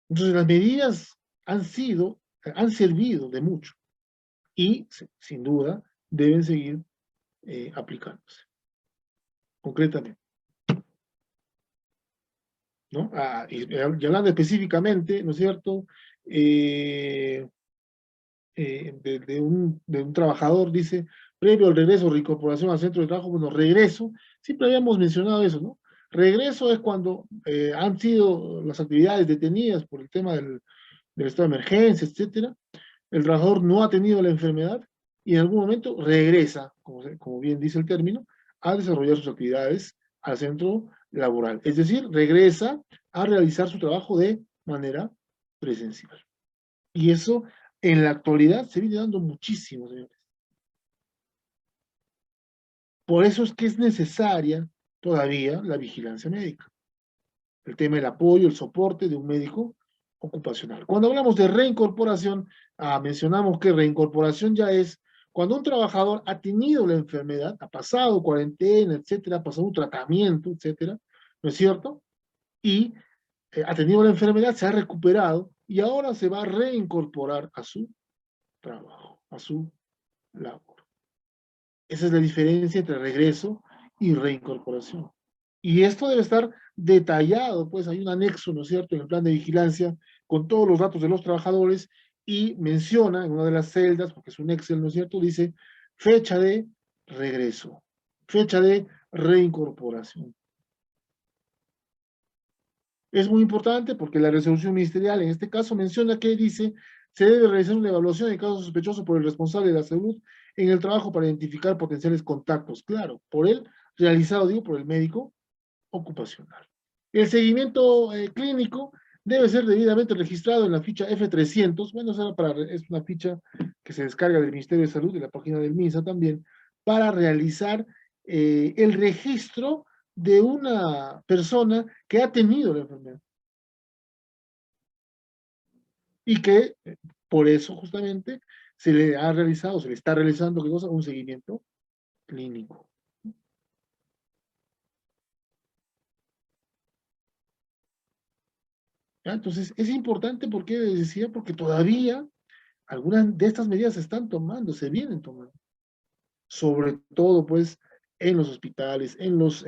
Entonces, las medidas han servido de mucho y, sin duda, deben seguir aplicándose, concretamente, ¿no? Y hablando específicamente, ¿no es cierto? Eh, de un trabajador, dice, previo al regreso o reincorporación al centro de trabajo, bueno, regreso, siempre habíamos mencionado eso, ¿no? Regreso es cuando han sido las actividades detenidas por el tema del estado de emergencia, etcétera, el trabajador no ha tenido la enfermedad y en algún momento regresa, como bien dice el término, a desarrollar sus actividades al centro laboral. Es decir, regresa a realizar su trabajo de manera presencial. Y eso en la actualidad se viene dando muchísimo, señores. Por eso es que es necesaria todavía la vigilancia médica. El tema del apoyo, el soporte de un médico ocupacional. Cuando hablamos de reincorporación, mencionamos que reincorporación ya es cuando un trabajador ha tenido la enfermedad, ha pasado cuarentena, etcétera, ha pasado un tratamiento, etcétera, ¿no es cierto? Y ha tenido la enfermedad, se ha recuperado y ahora se va a reincorporar a su trabajo, a su labor. Esa es la diferencia entre regreso y reincorporación. Y esto debe estar detallado, pues hay un anexo, ¿no es cierto?, en el plan de vigilancia con todos los datos de los trabajadores y menciona en una de las celdas, porque es un Excel, ¿no es cierto?, dice fecha de regreso, fecha de reincorporación. Es muy importante porque la resolución ministerial en este caso menciona que dice se debe realizar una evaluación de caso sospechoso por el responsable de la salud en el trabajo para identificar potenciales contactos, claro, por él realizado, digo, por el médico ocupacional. El seguimiento clínico debe ser debidamente registrado en la ficha F300, bueno, es una ficha que se descarga del Ministerio de Salud, de la página del MINSA también, para realizar el registro de una persona que ha tenido la enfermedad y que por eso justamente se le ha realizado, se le está realizando, ¿qué cosa? Un seguimiento clínico. ¿Ya? Entonces, es importante porque les decía, porque todavía algunas de estas medidas se están tomando, se vienen tomando. Sobre todo, pues, en los hospitales, en los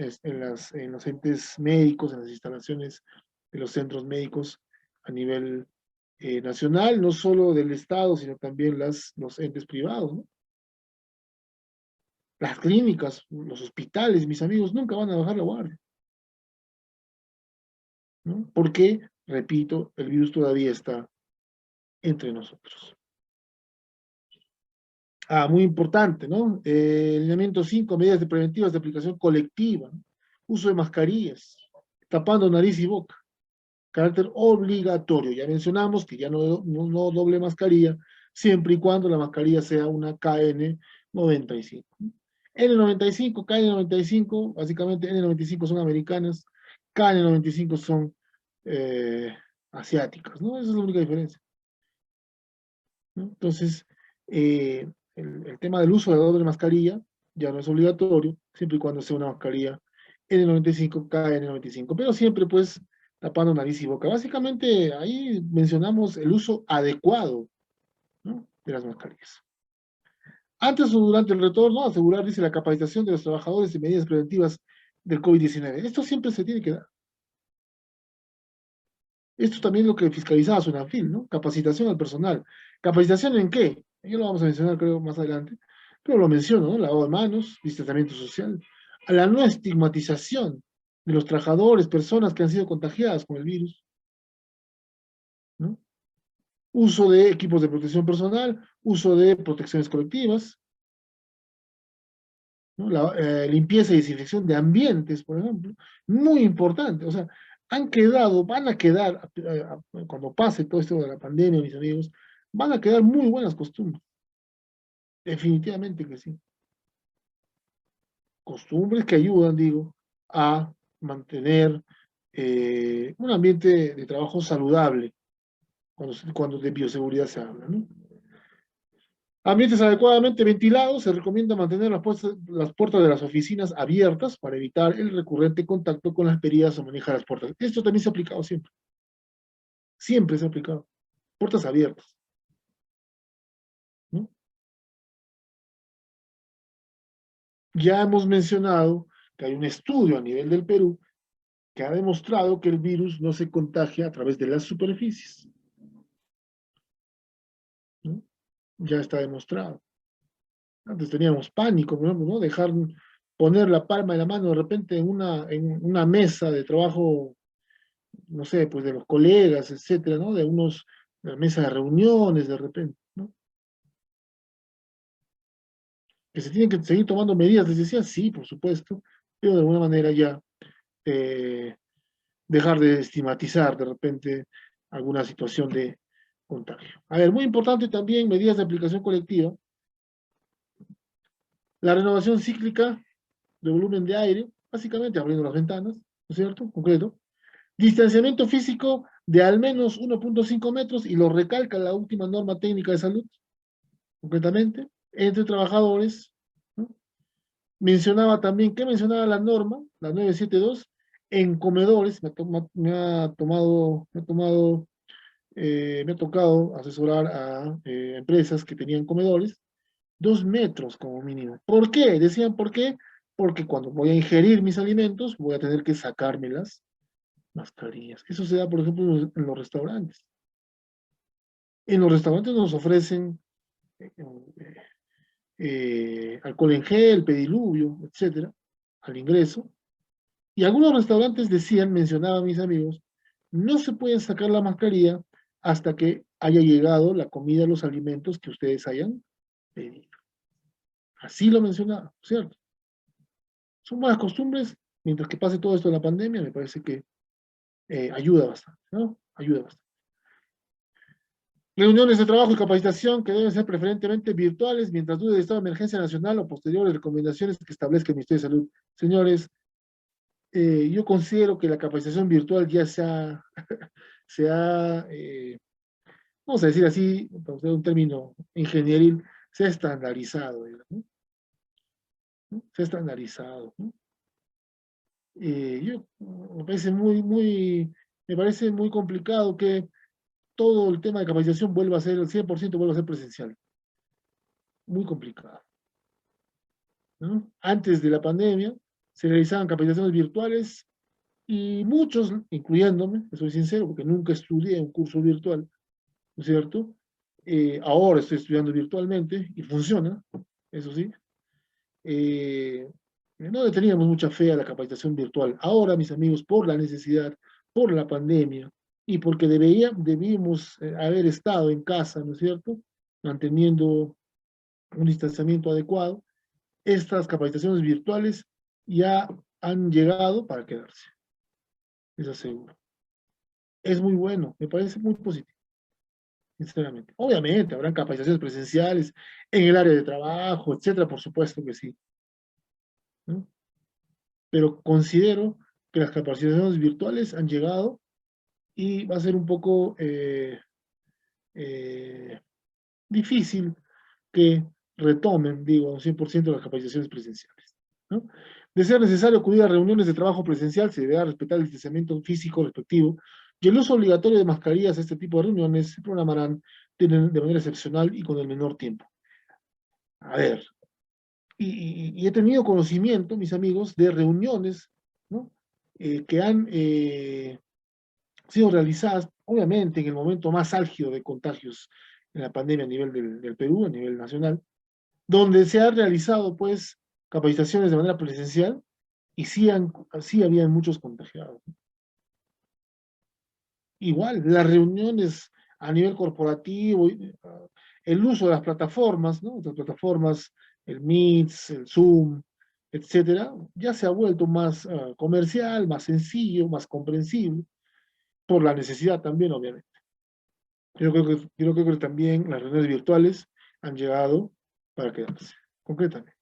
entes médicos, en las instalaciones de los centros médicos a nivel nacional, no solo del Estado, sino también los entes privados, ¿no? Las clínicas, los hospitales, mis amigos, nunca van a bajar la guardia, ¿no? Porque, repito, el virus todavía está entre nosotros. Muy importante, ¿no? Lineamiento 5, medidas preventivas de aplicación colectiva, ¿no? Uso de mascarillas, tapando nariz y boca, carácter obligatorio. Ya mencionamos que ya no doble mascarilla, siempre y cuando la mascarilla sea una KN95. N95, KN95, básicamente N95 son americanas, KN95 son eh, asiáticas, ¿no? Esa es la única diferencia, ¿no? Entonces, el tema del uso de la doble mascarilla ya no es obligatorio, siempre y cuando sea una mascarilla N95, KN95, pero siempre pues tapando nariz y boca. Básicamente ahí mencionamos el uso adecuado, ¿no?, de las mascarillas. Antes o durante el retorno, asegurar, dice, la capacitación de los trabajadores en medidas preventivas del COVID-19. Esto siempre se tiene que dar. Esto también es lo que fiscalizaba SUNAFIL, ¿no? Capacitación al personal. ¿Capacitación en qué? Ya lo vamos a mencionar, creo, más adelante. Pero lo menciono, ¿no? Lavado de manos, distanciamiento social. A la no estigmatización de los trabajadores, personas que han sido contagiadas con el virus, ¿no? Uso de equipos de protección personal, uso de protecciones colectivas, ¿no? Limpieza y desinfección de ambientes, por ejemplo. Muy importante. O sea, van a quedar, cuando pase todo esto de la pandemia, mis amigos, van a quedar muy buenas costumbres. Definitivamente que sí. Costumbres que ayudan, digo, a mantener un ambiente de trabajo saludable, cuando de bioseguridad se habla, ¿no? Ambientes adecuadamente ventilados, se recomienda mantener las puertas de las oficinas abiertas para evitar el recurrente contacto con las perillas o manejar las puertas. Esto también se ha aplicado siempre. Siempre se ha aplicado. Puertas abiertas, ¿no? Ya hemos mencionado que hay un estudio a nivel del Perú que ha demostrado que el virus no se contagia a través de las superficies, ¿no? Ya está demostrado. Antes teníamos pánico, por ejemplo, ¿no? Poner la palma de la mano de repente en una mesa de trabajo, no sé, pues de los colegas, etcétera, ¿no? De la mesa de reuniones de repente, ¿no? Que se tienen que seguir tomando medidas, les decía, sí, por supuesto, pero de alguna manera ya eh, dejar de estigmatizar de repente alguna situación de contagio. A ver, muy importante también, medidas de aplicación colectiva, la renovación cíclica de volumen de aire, básicamente abriendo las ventanas, ¿no es cierto? Concreto. Distanciamiento físico de al menos 1.5 metros, y lo recalca la última norma técnica de salud, concretamente, entre trabajadores, ¿no? Mencionaba también, ¿qué mencionaba la norma? La 972, en comedores, me ha tocado asesorar a empresas que tenían comedores, 2 metros como mínimo. ¿Por qué? Decían, ¿por qué? Porque cuando voy a ingerir mis alimentos, voy a tener que sacarme las mascarillas. Eso se da, por ejemplo, en los restaurantes. En los restaurantes nos ofrecen eh, alcohol en gel, pediluvio, etcétera, al ingreso. Y algunos restaurantes decían, mencionaban mis amigos, no se pueden sacar la mascarilla hasta que haya llegado la comida, los alimentos que ustedes hayan pedido. Así lo mencionaba, ¿cierto? Son buenas costumbres, mientras que pase todo esto de la pandemia, me parece que ayuda bastante, ¿no? Ayuda bastante. Reuniones de trabajo y capacitación que deben ser preferentemente virtuales mientras dure el estado de emergencia nacional o posteriores recomendaciones que establezca el Ministerio de Salud. Señores, yo considero que la capacitación virtual ya vamos a decir así, para usar un término ingenieril, se ha estandarizado, ¿no? ¿no? Se ha estandarizado, ¿no? Me parece muy complicado que todo el tema de capacitación vuelva a ser, el 100% vuelva a ser presencial. Muy complicado, ¿no? Antes de la pandemia se realizaban capacitaciones virtuales y muchos, incluyéndome, soy sincero, porque nunca estudié un curso virtual, ¿no es cierto? Ahora estoy estudiando virtualmente y funciona, eso sí. No le teníamos mucha fe a la capacitación virtual. Ahora, mis amigos, por la necesidad, por la pandemia y porque debíamos haber estado en casa, ¿no es cierto? Manteniendo un distanciamiento adecuado, estas capacitaciones virtuales ya han llegado para quedarse, les aseguro. Es muy bueno, me parece muy positivo, sinceramente. Obviamente, habrán capacitaciones presenciales en el área de trabajo, etcétera, por supuesto que sí, ¿no? Pero considero que las capacitaciones virtuales han llegado y va a ser un poco eh, difícil que retomen, digo, un 100% las capacitaciones presenciales, ¿no? De ser necesario acudir a reuniones de trabajo presencial, se deberá respetar el distanciamiento físico respectivo y el uso obligatorio de mascarillas a este tipo de reuniones se programarán de manera excepcional y con el menor tiempo. A ver, y he tenido conocimiento, mis amigos, de reuniones, ¿no? Que han sido realizadas, obviamente, en el momento más álgido de contagios en la pandemia a nivel del Perú, a nivel nacional, donde se han realizado, pues, capacitaciones de manera presencial y sí habían muchos contagiados. Igual, las reuniones a nivel corporativo, el uso de las plataformas, ¿no? Las plataformas, el Meet, el Zoom, etcétera, ya se ha vuelto más comercial, más sencillo, más comprensible, por la necesidad también, obviamente. Yo creo que también las reuniones virtuales han llegado para quedarse, concretamente.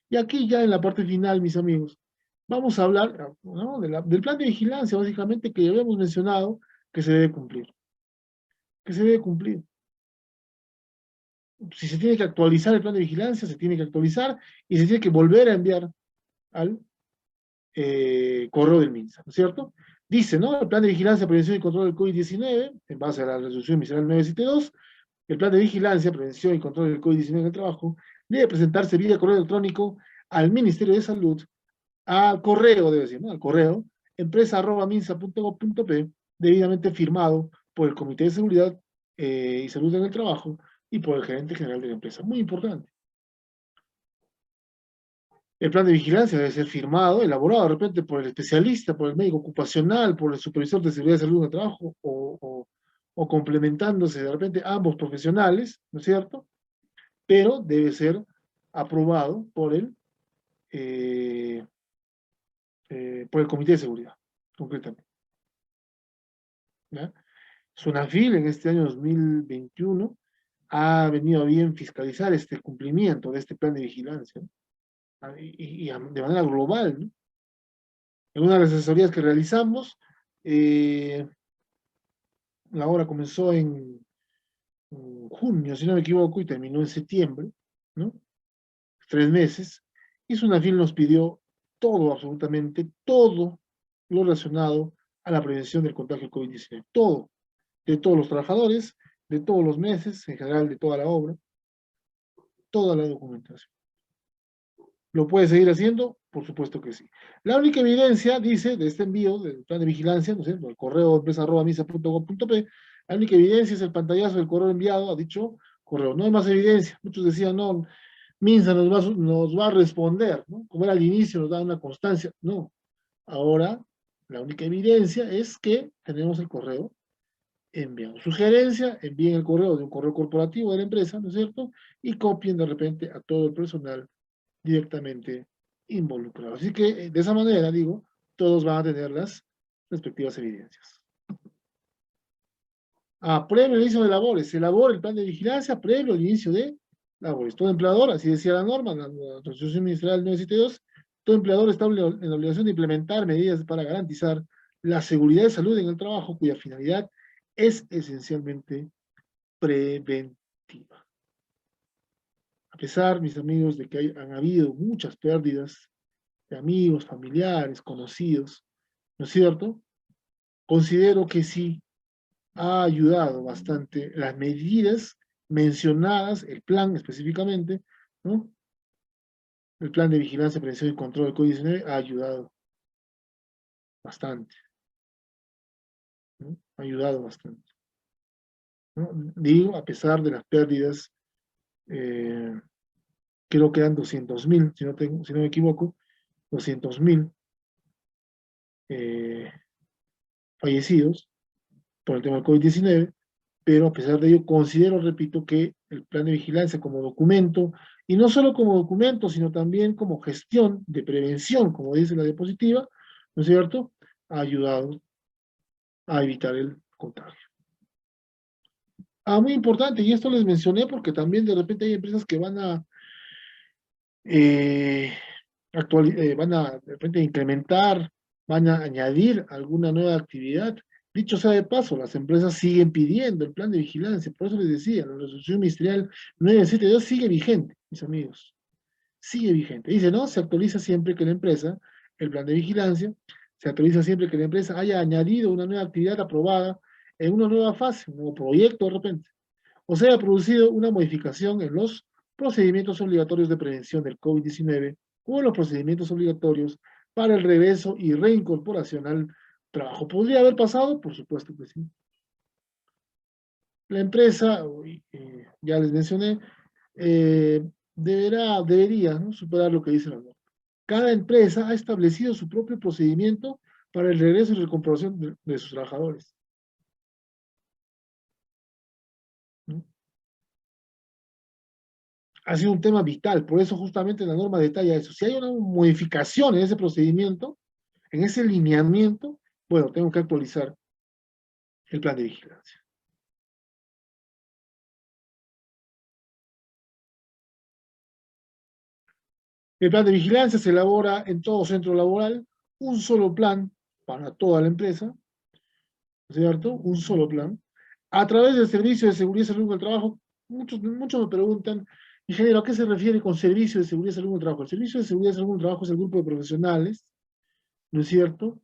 Y aquí ya en la parte final, mis amigos, vamos a hablar, ¿no? Del plan de vigilancia, básicamente, que ya habíamos mencionado que se debe cumplir. Que se debe cumplir. Si se tiene que actualizar el plan de vigilancia, se tiene que actualizar y se tiene que volver a enviar al correo del MINSA, ¿no es cierto? Dice, ¿no? El plan de vigilancia, prevención y control del COVID-19, en base a la resolución ministerial 972, el plan de vigilancia, prevención y control del COVID-19 en el trabajo debe presentarse vía correo electrónico al Ministerio de Salud, al correo, debe decir, ¿no? Al correo, empresa@minsa.gov.p, debidamente firmado por el Comité de Seguridad y Salud en el Trabajo y por el gerente general de la empresa. Muy importante. El plan de vigilancia debe ser firmado, elaborado de repente por el especialista, por el médico ocupacional, por el supervisor de seguridad y salud en el trabajo, o complementándose de repente ambos profesionales, ¿no es cierto? Pero debe ser aprobado por el Comité de Seguridad, concretamente. ¿Ya? SUNAFIL en este año 2021 ha venido a bien fiscalizar este cumplimiento de este plan de vigilancia, ¿no? Y de manera global, ¿no? En una de las asesorías que realizamos, la obra comenzó en junio, si no me equivoco, y terminó en septiembre, ¿no? 3 meses, y SUNAFIL nos pidió todo, absolutamente todo lo relacionado a la prevención del contagio COVID-19. Todo, de todos los trabajadores, de todos los meses, en general de toda la obra, toda la documentación. ¿Lo puede seguir haciendo? Por supuesto que sí. La única evidencia, dice, de este envío del plan de vigilancia, ¿no es cierto?, al correo empresa@misa.gov.p, la única evidencia es el pantallazo del correo enviado a dicho correo. No hay más evidencia. Muchos decían, no, Minsa nos va a responder, ¿no? Como era al inicio, nos da una constancia. No. Ahora, la única evidencia es que tenemos el correo enviado. Sugerencia, envíen el correo de un correo corporativo de la empresa, ¿no es cierto? Y copien de repente a todo el personal directamente involucrado. Así que, de esa manera, digo, todos van a tener las respectivas evidencias. Previo al inicio de labores, se elabora el plan de vigilancia previo al inicio de labores. Todo empleador, así decía la norma, la resolución ministerial 972, todo empleador está en la obligación de implementar medidas para garantizar la seguridad de salud en el trabajo, cuya finalidad es esencialmente preventiva. A pesar, mis amigos, de que han habido muchas pérdidas de amigos, familiares, conocidos, ¿no es cierto? Considero que sí ha ayudado bastante las medidas mencionadas, el plan específicamente, ¿no? El plan de vigilancia, prevención y control del COVID-19 ha ayudado bastante, ¿no? Ha ayudado bastante, ¿no? Digo, a pesar de las pérdidas, eh, creo que eran 200.000, si no me equivoco, 200.000 eh, fallecidos por el tema del COVID-19, pero a pesar de ello considero, repito, que el plan de vigilancia como documento, y no solo como documento, sino también como gestión de prevención, como dice la diapositiva, ¿no es cierto?, ha ayudado a evitar el contagio. Muy importante, y esto les mencioné porque también de repente hay empresas que van a eh, van a de repente incrementar, van a añadir alguna nueva actividad. Dicho sea de paso, las empresas siguen pidiendo el plan de vigilancia, por eso les decía, la resolución ministerial 972 sigue vigente, mis amigos, sigue vigente. Dice, ¿no? Se actualiza siempre que la empresa, el plan de vigilancia, se actualiza siempre que la empresa haya añadido una nueva actividad aprobada en una nueva fase, un nuevo proyecto de repente, o sea, ha producido una modificación en los procedimientos obligatorios de prevención del COVID-19 o en los procedimientos obligatorios para el regreso y reincorporación al trabajo. ¿Podría haber pasado? Por supuesto que sí. La empresa, ya les mencioné, debería, ¿no?, superar lo que dice la norma. Cada empresa ha establecido su propio procedimiento para el regreso y reincorporación de sus trabajadores, ¿no? Ha sido un tema vital, por eso justamente la norma detalla eso. Si hay una modificación en ese procedimiento, en ese lineamiento, bueno, tengo que actualizar el plan de vigilancia. El plan de vigilancia se elabora en todo centro laboral, un solo plan para toda la empresa, ¿cierto? Un solo plan. A través del Servicio de Seguridad y Salud en el Trabajo, muchos me preguntan, ingeniero, ¿a qué se refiere con Servicio de Seguridad y Salud en el Trabajo? El Servicio de Seguridad y Salud en el Trabajo es el grupo de profesionales, ¿no es cierto?,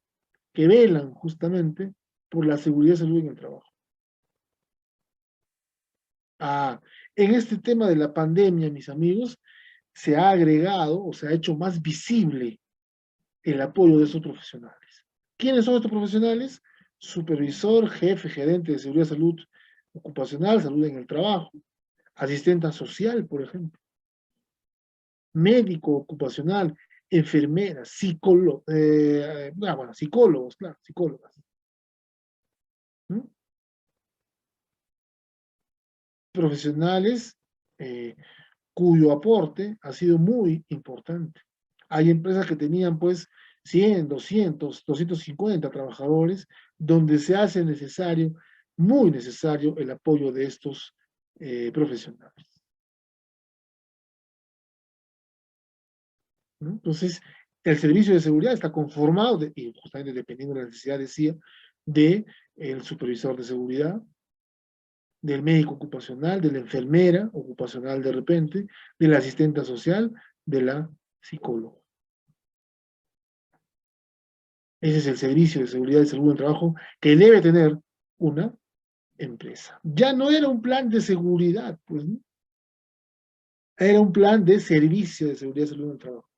que velan justamente por la seguridad y salud en el trabajo. En este tema de la pandemia, mis amigos, se ha agregado o se ha hecho más visible el apoyo de estos profesionales. ¿Quiénes son estos profesionales? Supervisor, jefe, gerente de seguridad y salud ocupacional, salud en el trabajo, asistente social, por ejemplo, médico ocupacional, enfermeras, psicólogos, psicólogos, claro, psicólogas, ¿no? Profesionales cuyo aporte ha sido muy importante. Hay empresas que tenían pues 100, 200, 250 trabajadores, donde se hace necesario, muy necesario, el apoyo de estos profesionales, ¿no? Entonces, el servicio de seguridad está conformado, y justamente dependiendo de la necesidad, decía, de el supervisor de seguridad, del médico ocupacional, de la enfermera ocupacional de repente, del asistente social, de la psicóloga. Ese es el servicio de seguridad y salud en el trabajo que debe tener una empresa. Ya no era un plan de seguridad, pues, ¿no? Era un plan de servicio de seguridad y salud en el trabajo.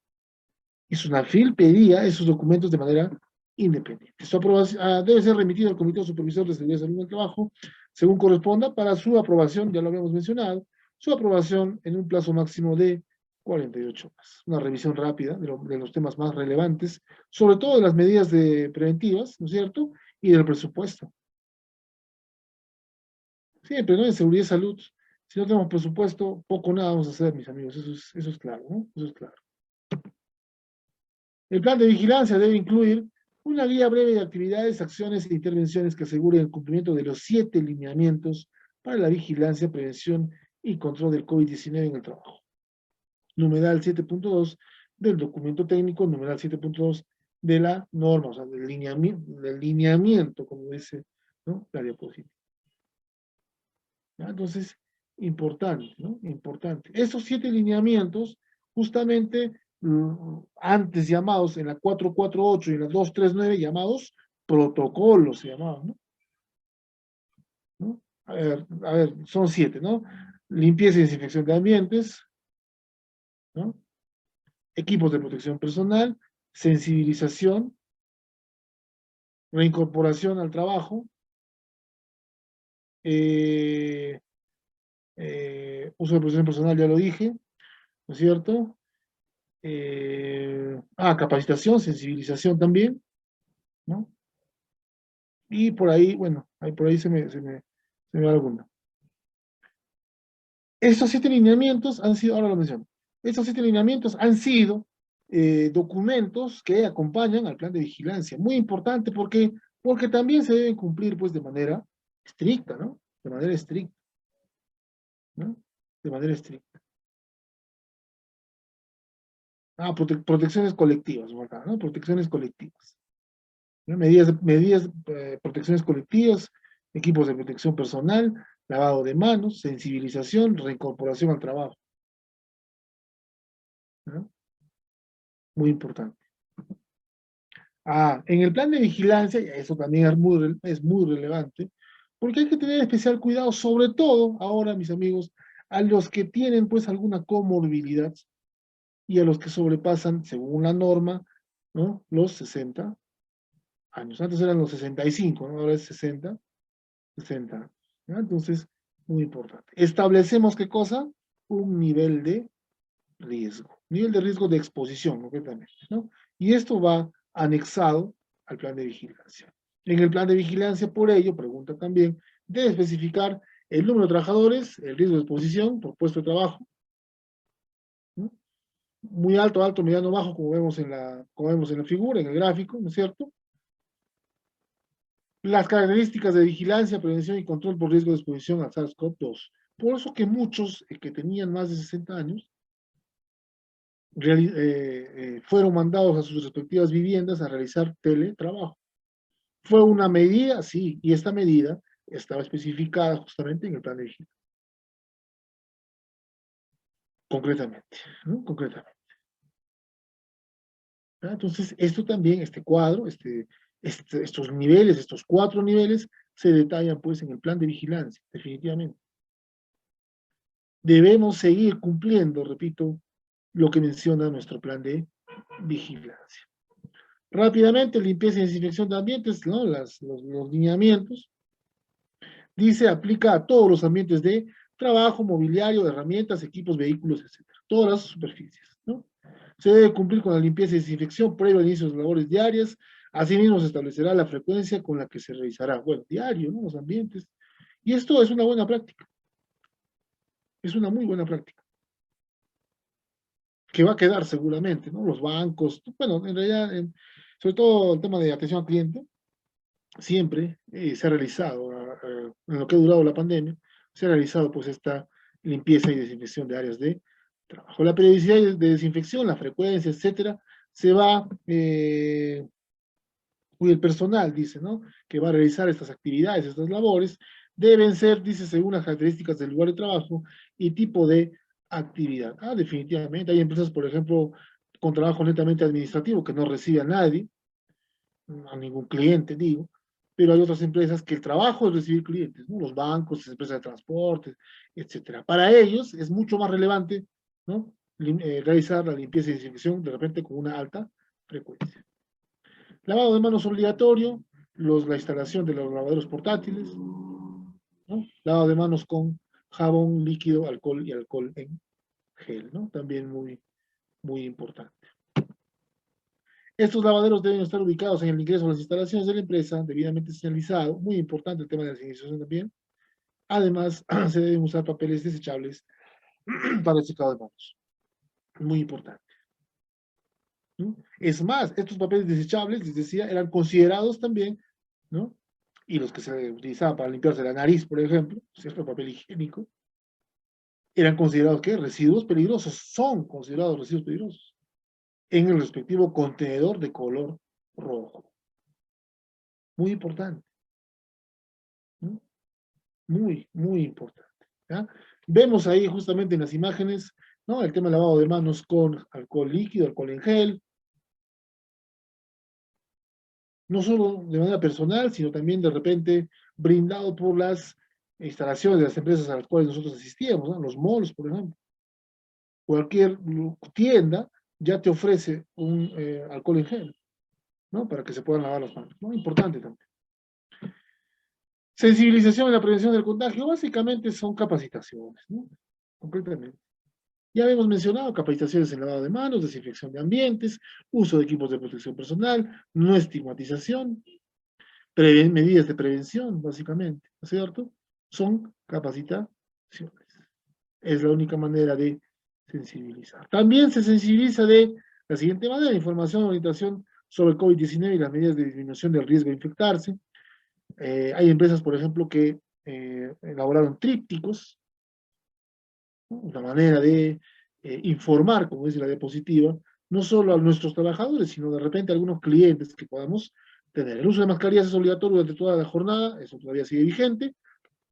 Y SUNAFIL pedía esos documentos de manera independiente. Su aprobación debe ser remitido al Comité Supervisor de Seguridad y Salud en el Trabajo, según corresponda, para su aprobación, ya lo habíamos mencionado, su aprobación en un plazo máximo de 48 horas. Una revisión rápida de los temas más relevantes, sobre todo de las medidas preventivas, ¿no es cierto?, y del presupuesto. Siempre, ¿no?, en seguridad y salud, si no tenemos presupuesto, poco nada vamos a hacer, mis amigos, eso es claro, ¿no? Eso es claro. El plan de vigilancia debe incluir una guía breve de actividades, acciones e intervenciones que aseguren el cumplimiento de los 7 lineamientos para la vigilancia, prevención y control del COVID-19 en el trabajo. Numeral 7.2 del documento técnico, numeral 7.2 de la norma, o sea, del lineamiento, como dice, ¿no?, la diapositiva. ¿Ya? Entonces, Importante, ¿no? Importante. Esos 7 lineamientos, justamente antes llamados en la 448 y en la 239, llamados protocolos, se llamaban, ¿no? ¿No? A ver, son 7, ¿no? Limpieza y desinfección de ambientes, ¿no? Equipos de protección personal, sensibilización, reincorporación al trabajo, eh, uso de protección personal, ya lo dije, ¿no es cierto? Capacitación, sensibilización también, ¿no? Y por ahí, bueno, ahí por ahí se me va alguno. Estos 7 lineamientos han sido, ahora lo menciono, estos 7 lineamientos han sido documentos que acompañan al plan de vigilancia. Muy importante porque también se deben cumplir pues de manera estricta, ¿no? De manera estricta, ¿no? De manera estricta. Protecciones colectivas, acá, ¿no? Protecciones colectivas. ¿No? Protecciones colectivas, equipos de protección personal, lavado de manos, sensibilización, reincorporación al trabajo, ¿no? Muy importante. En el plan de vigilancia, y eso también es muy relevante, porque hay que tener especial cuidado, sobre todo ahora, mis amigos, a los que tienen pues alguna comorbilidad y a los que sobrepasan, según la norma, ¿no? Los 60 años. Antes eran los 65, ¿no? Ahora es 60 años. ¿Ya? Entonces, muy importante. Establecemos qué cosa? Un nivel de riesgo de exposición, concretamente, ¿no? Y esto va anexado al plan de vigilancia. En el plan de vigilancia, por ello, pregunta también, debe especificar el número de trabajadores, el riesgo de exposición por puesto de trabajo, ¿no? Muy alto, alto, mediano, bajo, como vemos en la figura, en el gráfico, ¿no es cierto? Las características de vigilancia, prevención y control por riesgo de exposición a SARS-CoV-2. Por eso que muchos que tenían más de 60 años fueron mandados a sus respectivas viviendas a realizar teletrabajo. Fue una medida, sí, y esta medida estaba especificada justamente en el plan de vigilancia. Concretamente, ¿no? Concretamente. ¿Ah? Entonces, esto también, este cuadro, estos niveles, estos 4 niveles, se detallan pues en el plan de vigilancia, definitivamente. Debemos seguir cumpliendo, repito, lo que menciona nuestro plan de vigilancia. Rápidamente, limpieza y desinfección de ambientes, ¿no? Los lineamientos. Dice, aplica a todos los ambientes de trabajo, mobiliario, herramientas, equipos, vehículos, etcétera. Todas las superficies, ¿no? Se debe cumplir con la limpieza y desinfección previo al inicio de las labores diarias. Asimismo, se establecerá la frecuencia con la que se realizará. Bueno, diario, ¿no? Los ambientes. Y esto es una buena práctica. Es una muy buena práctica. Que va a quedar seguramente, ¿no? Los bancos, bueno, en realidad, sobre todo el tema de atención al cliente, siempre se ha realizado, en lo que ha durado la pandemia, se ha realizado pues esta limpieza y desinfección de áreas de trabajo. La periodicidad de desinfección, la frecuencia, etcétera, se va, y el personal dice, ¿no? Que va a realizar estas actividades, estas labores, deben ser, dice, según las características del lugar de trabajo y tipo de actividad. Definitivamente, hay empresas, por ejemplo, con trabajo netamente administrativo que no recibe a nadie, a ningún cliente, digo, pero hay otras empresas que el trabajo es recibir clientes, ¿no? Los bancos, las empresas de transporte, etcétera. Para ellos es mucho más relevante, ¿no? Realizar la limpieza y desinfección de repente con una alta frecuencia. Lavado de manos obligatorio, la instalación de los lavaderos portátiles, ¿no? Lavado de manos con jabón líquido, alcohol y alcohol en gel, ¿no? También muy, muy importante. Estos lavaderos deben estar ubicados en el ingreso a las instalaciones de la empresa, debidamente señalizado. Muy importante el tema de la señalización también. Además, se deben usar papeles desechables para el secado de manos. Muy importante, ¿no? Es más, estos papeles desechables, les decía, eran considerados también, ¿no? Y los que se utilizaban para limpiarse la nariz, por ejemplo, ¿cierto? Papel higiénico, eran considerados, ¿qué? Residuos peligrosos. Son considerados residuos peligrosos en el respectivo contenedor de color rojo. Muy importante, ¿no? Muy, muy importante. ¿ya? Vemos ahí justamente en las imágenes, ¿no? El tema del lavado de manos con alcohol líquido, alcohol en gel, no solo de manera personal, sino también de repente brindado por las instalaciones de las empresas a las cuales nosotros asistíamos, ¿no? Los malls, por ejemplo. Cualquier tienda ya te ofrece un alcohol en gel, ¿no? Para que se puedan lavar las manos, ¿no? Importante también. Sensibilización en la prevención del contagio, básicamente son capacitaciones, ¿no? Concretamente. Ya hemos mencionado capacitaciones en lavado de manos, desinfección de ambientes, uso de equipos de protección personal, no estigmatización, medidas de prevención, básicamente, ¿no es cierto? Son capacitaciones. Es la única manera de sensibilizar. También se sensibiliza de la siguiente manera: información, orientación sobre el COVID-19 y las medidas de disminución del riesgo de infectarse. Hay empresas, por ejemplo, que elaboraron trípticos, ¿no? Una manera de informar, como dice la diapositiva, no solo a nuestros trabajadores, sino de repente a algunos clientes que podamos tener. El uso de mascarillas es obligatorio durante toda la jornada, eso todavía sigue vigente.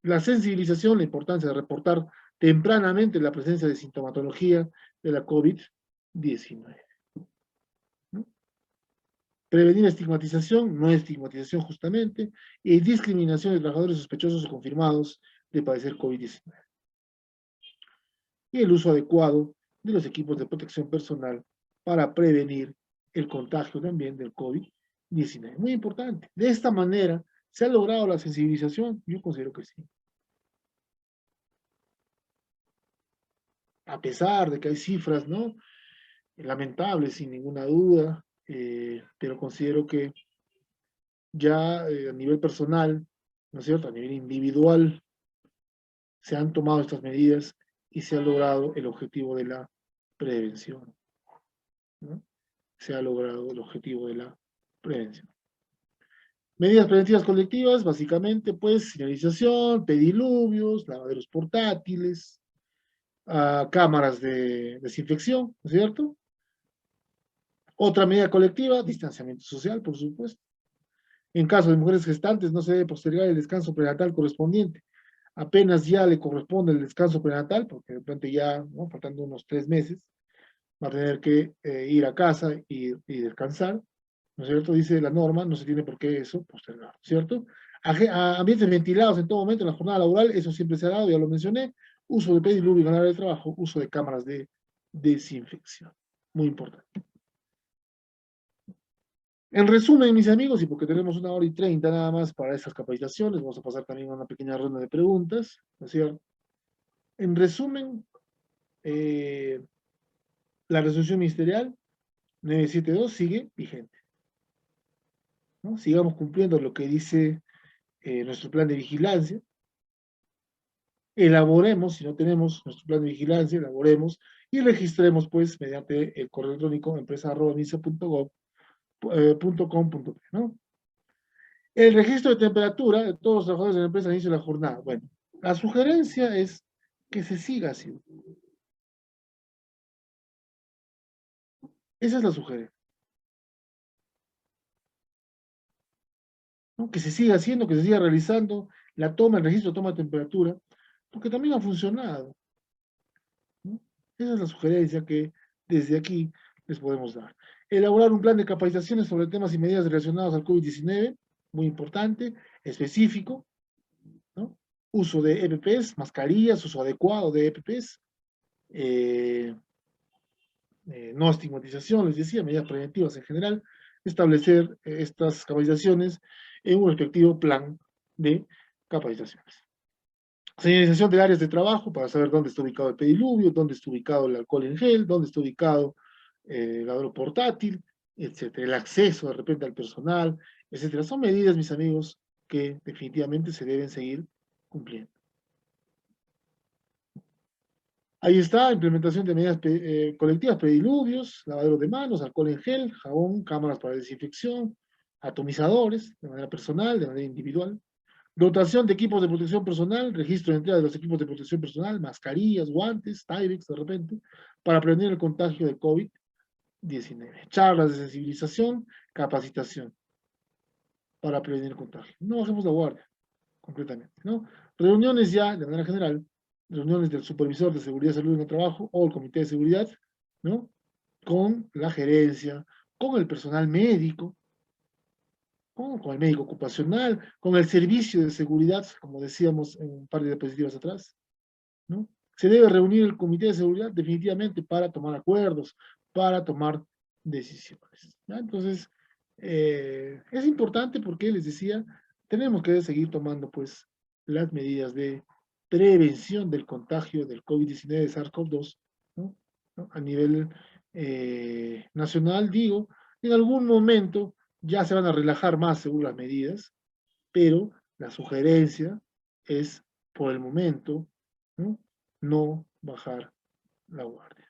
La sensibilización, la importancia de reportar tempranamente la presencia de sintomatología de la COVID-19. ¿No? Prevenir estigmatización, no estigmatización justamente, y discriminación de trabajadores sospechosos o confirmados de padecer COVID-19. Y el uso adecuado de los equipos de protección personal para prevenir el contagio también del COVID-19. Muy importante. De esta manera, ¿se ha logrado la sensibilización? Yo considero que sí. A pesar de que hay cifras, ¿no? Lamentables, sin ninguna duda, pero considero que ya a nivel personal, ¿no es cierto?, a nivel individual, se han tomado estas medidas y se ha logrado el objetivo de la prevención, ¿no? Se ha logrado el objetivo de la prevención. Medidas preventivas colectivas, básicamente, pues, señalización, pediluvios, lavaderos portátiles, cámaras de desinfección, ¿no es cierto? Otra medida colectiva, distanciamiento social, por supuesto. En caso de mujeres gestantes, no se debe postergar el descanso prenatal correspondiente. Apenas ya le corresponde el descanso prenatal, porque de repente ya, ¿no?, faltando unos 3 meses, va a tener que ir a casa y descansar, ¿no es cierto? Dice la norma, no se tiene por qué eso postergar, ¿cierto? Ambientes ventilados en todo momento en la jornada laboral, eso siempre se ha dado, ya lo mencioné. Uso de pediluvio en el área de trabajo, uso de cámaras de desinfección. Muy importante. En resumen, mis amigos, y porque tenemos 1 hora y 30 nada más para esas capacitaciones, vamos a pasar también a una pequeña ronda de preguntas, ¿no es cierto? En resumen, la resolución ministerial 972 sigue vigente, ¿no? Sigamos cumpliendo lo que dice nuestro plan de vigilancia. Elaboremos, si no tenemos nuestro plan de vigilancia, elaboremos y registremos, pues, mediante el correo electrónico empresa@misa.gov.com.p, ¿no? El registro de temperatura de todos los trabajadores de la empresa al inicio de la jornada. Bueno, la sugerencia es que se siga haciendo. Esa es la sugerencia, ¿no? Que se siga haciendo, que se siga realizando la toma, el registro de toma de temperatura, porque también ha funcionado, ¿no? Esa es la sugerencia que desde aquí les podemos dar. Elaborar un plan de capacitaciones sobre temas y medidas relacionados al COVID-19, muy importante, específico, ¿no? Uso de EPPs, mascarillas, uso adecuado de EPPs, no estigmatización, les decía, medidas preventivas en general, establecer estas capacitaciones en un respectivo plan de capacitaciones. Señalización de áreas de trabajo para saber dónde está ubicado el pediluvio, dónde está ubicado el alcohol en gel, dónde está ubicado el lavadero portátil, etcétera. El acceso de repente al personal, etcétera. Son medidas, mis amigos, que definitivamente se deben seguir cumpliendo. Ahí está, implementación de medidas colectivas, pediluvios, lavadero de manos, alcohol en gel, jabón, cámaras para desinfección, atomizadores, de manera personal, de manera individual. Dotación de equipos de protección personal, registro de entrega de los equipos de protección personal, mascarillas, guantes, Tyvek de repente, para prevenir el contagio de COVID-19. Charlas de sensibilización, capacitación para prevenir el contagio. No bajemos la guardia, completamente, ¿no? Reuniones ya, de manera general, reuniones del supervisor de seguridad y salud en el trabajo o el comité de seguridad, ¿no? Con la gerencia, con el personal médico, con el médico ocupacional, con el servicio de seguridad, como decíamos en un par de diapositivas atrás, ¿no? Se debe reunir el comité de seguridad definitivamente para tomar acuerdos, para tomar decisiones, ¿no? Entonces, es importante porque les decía, tenemos que seguir tomando pues las medidas de prevención del contagio del COVID-19 de SARS-CoV-2, ¿no? ¿No? A nivel nacional, digo, en algún momento ya se van a relajar más según las medidas, pero la sugerencia es, por el momento, ¿no? No bajar la guardia.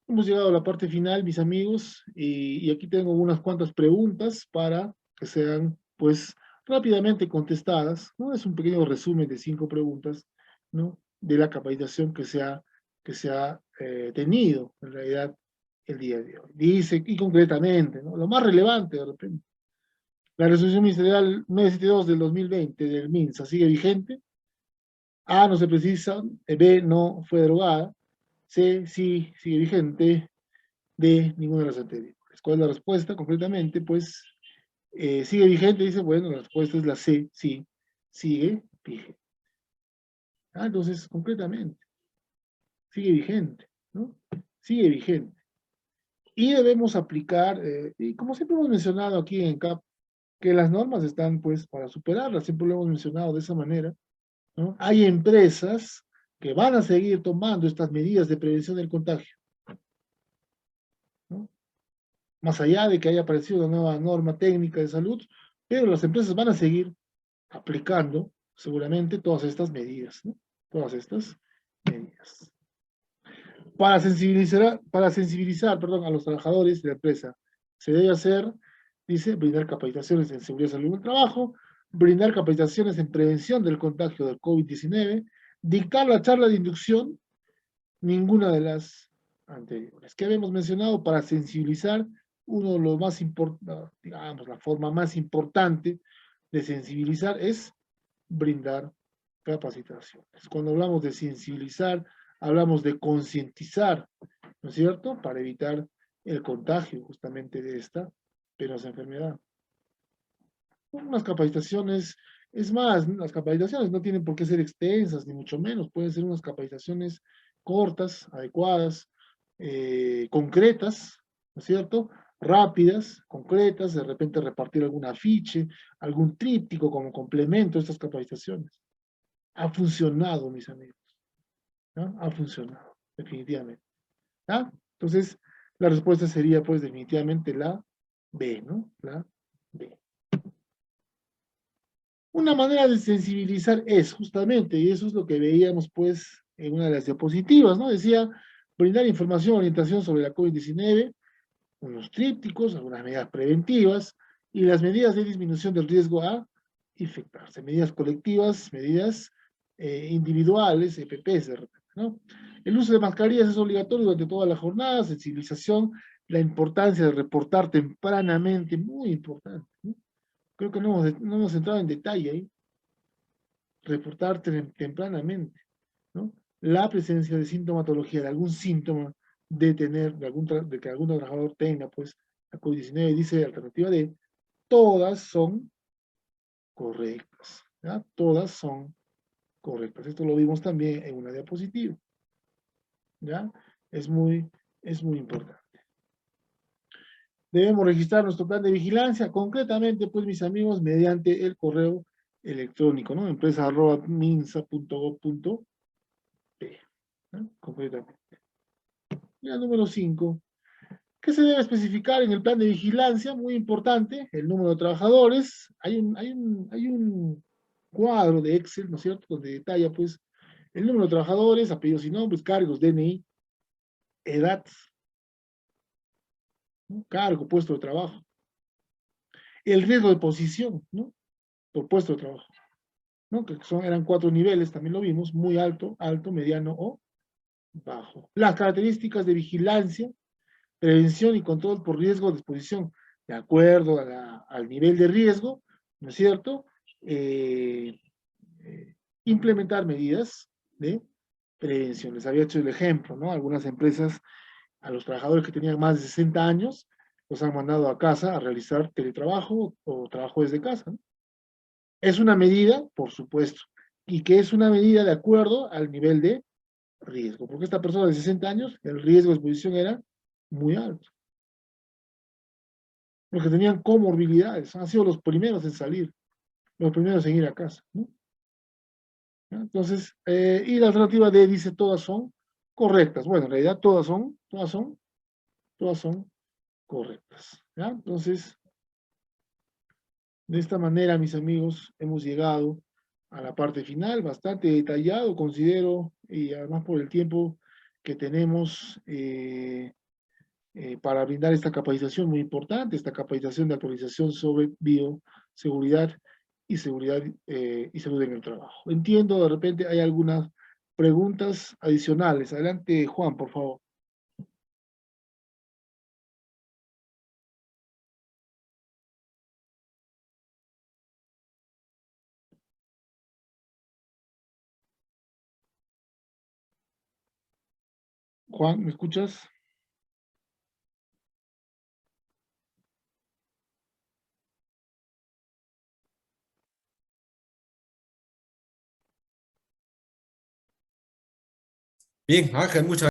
Hemos llegado a la parte final, mis amigos, y aquí tengo unas cuantas preguntas para que sean, pues, rápidamente contestadas, ¿no? Es un pequeño resumen de 5 preguntas, ¿no? De la capacitación que se ha tenido, en realidad, el día de hoy. Dice, y concretamente, ¿no? Lo más relevante, de repente, la resolución ministerial 972 del 2020 del MINSA sigue vigente. A, no se precisa. B, no fue derogada. C, sí, sigue vigente. D, ninguna de las anteriores. ¿Cuál es la respuesta? Concretamente, pues, sigue vigente, dice, bueno, la respuesta es la C, sí, sigue vigente. Entonces, concretamente, sigue vigente, ¿no? Sigue vigente. Y debemos aplicar, y como siempre hemos mencionado aquí en CAP, que las normas están, pues, para superarlas, siempre lo hemos mencionado de esa manera, ¿no? Hay empresas que van a seguir tomando estas medidas de prevención del contagio, ¿no? Más allá de que haya aparecido una nueva norma técnica de salud, pero las empresas van a seguir aplicando seguramente todas estas medidas, ¿no? Todas estas medidas. Para sensibilizar, perdón, a los trabajadores de la empresa, se debe hacer, dice, brindar capacitaciones en seguridad y salud en el trabajo, brindar capacitaciones en prevención del contagio del COVID-19, dictar la charla de inducción, ninguna de las anteriores. ¿Qué habíamos mencionado? Para sensibilizar, uno de los más importantes, digamos, la forma más importante de sensibilizar es brindar capacitaciones. Cuando hablamos de sensibilizar, hablamos de concientizar, ¿no es cierto? Para evitar el contagio justamente de esta penosa enfermedad. Unas capacitaciones, es más, las capacitaciones no tienen por qué ser extensas, ni mucho menos, pueden ser unas capacitaciones cortas, adecuadas, concretas, ¿no es cierto? Rápidas, concretas, de repente repartir algún afiche, algún tríptico como complemento a estas capacitaciones. Ha funcionado, mis amigos, ¿no? Ha funcionado, definitivamente. ¿Ah? Entonces, la respuesta sería, pues, definitivamente la B, ¿no? La B. Una manera de sensibilizar es, justamente, y eso es lo que veíamos, pues, en una de las diapositivas, ¿no? Decía, brindar información, orientación sobre la COVID-19, unos trípticos, algunas medidas preventivas, y las medidas de disminución del riesgo a infectarse, medidas colectivas, medidas individuales, EPPs, de repente, ¿no? El uso de mascarillas es obligatorio durante toda la jornada, sensibilización, la importancia de reportar tempranamente, muy importante, ¿no? Creo que no hemos entrado en detalle ahí, reportar tempranamente, ¿no? La presencia de sintomatología, de algún síntoma de tener, de que algún trabajador tenga, pues, la COVID-19, dice alternativa D, todas son correctas, ¿ya? Todas son correctas. Esto lo vimos también en una diapositiva, ¿ya? Es muy importante. Debemos registrar nuestro plan de vigilancia, concretamente, pues, mis amigos, mediante el correo electrónico, ¿no? empresa@minsa.gov.p, ¿no? Concretamente. Y el número 5, ¿qué se debe especificar en el plan de vigilancia? Muy importante, el número de trabajadores. Hay un cuadro de Excel, ¿no es cierto?, donde detalla, pues, el número de trabajadores, apellidos y nombres, cargos, DNI, edad, ¿no? Cargo, puesto de trabajo. El riesgo de posición, ¿no? Por puesto de trabajo, ¿no? Que eran 4 niveles, también lo vimos, muy alto, alto, mediano o bajo. Las características de vigilancia, prevención y control por riesgo de exposición, de acuerdo al nivel de riesgo, ¿no es cierto? eh, implementar medidas de prevención. Les había hecho el ejemplo, ¿no? Algunas empresas, a los trabajadores que tenían más de 60 años, los han mandado a casa a realizar teletrabajo o trabajo desde casa, ¿no? Es una medida, por supuesto, y que es una medida de acuerdo al nivel de riesgo, porque esta persona de 60 años, el riesgo de exposición era muy alto. Los que tenían comorbilidades han sido los primeros en salir, los primeros en ir a casa, ¿no? Entonces, y la alternativa D dice todas son correctas. Bueno, en realidad todas son correctas. ¿Ya? Entonces, de esta manera, mis amigos, hemos llegado a la parte final, bastante detallado, considero, y además por el tiempo que tenemos para brindar esta capacitación muy importante, esta capacitación de actualización sobre bioseguridad y seguridad y salud en el trabajo. Entiendo, de repente hay algunas preguntas adicionales. Adelante, Juan, por favor. Juan, ¿me escuchas? Bien, Ángel, muchas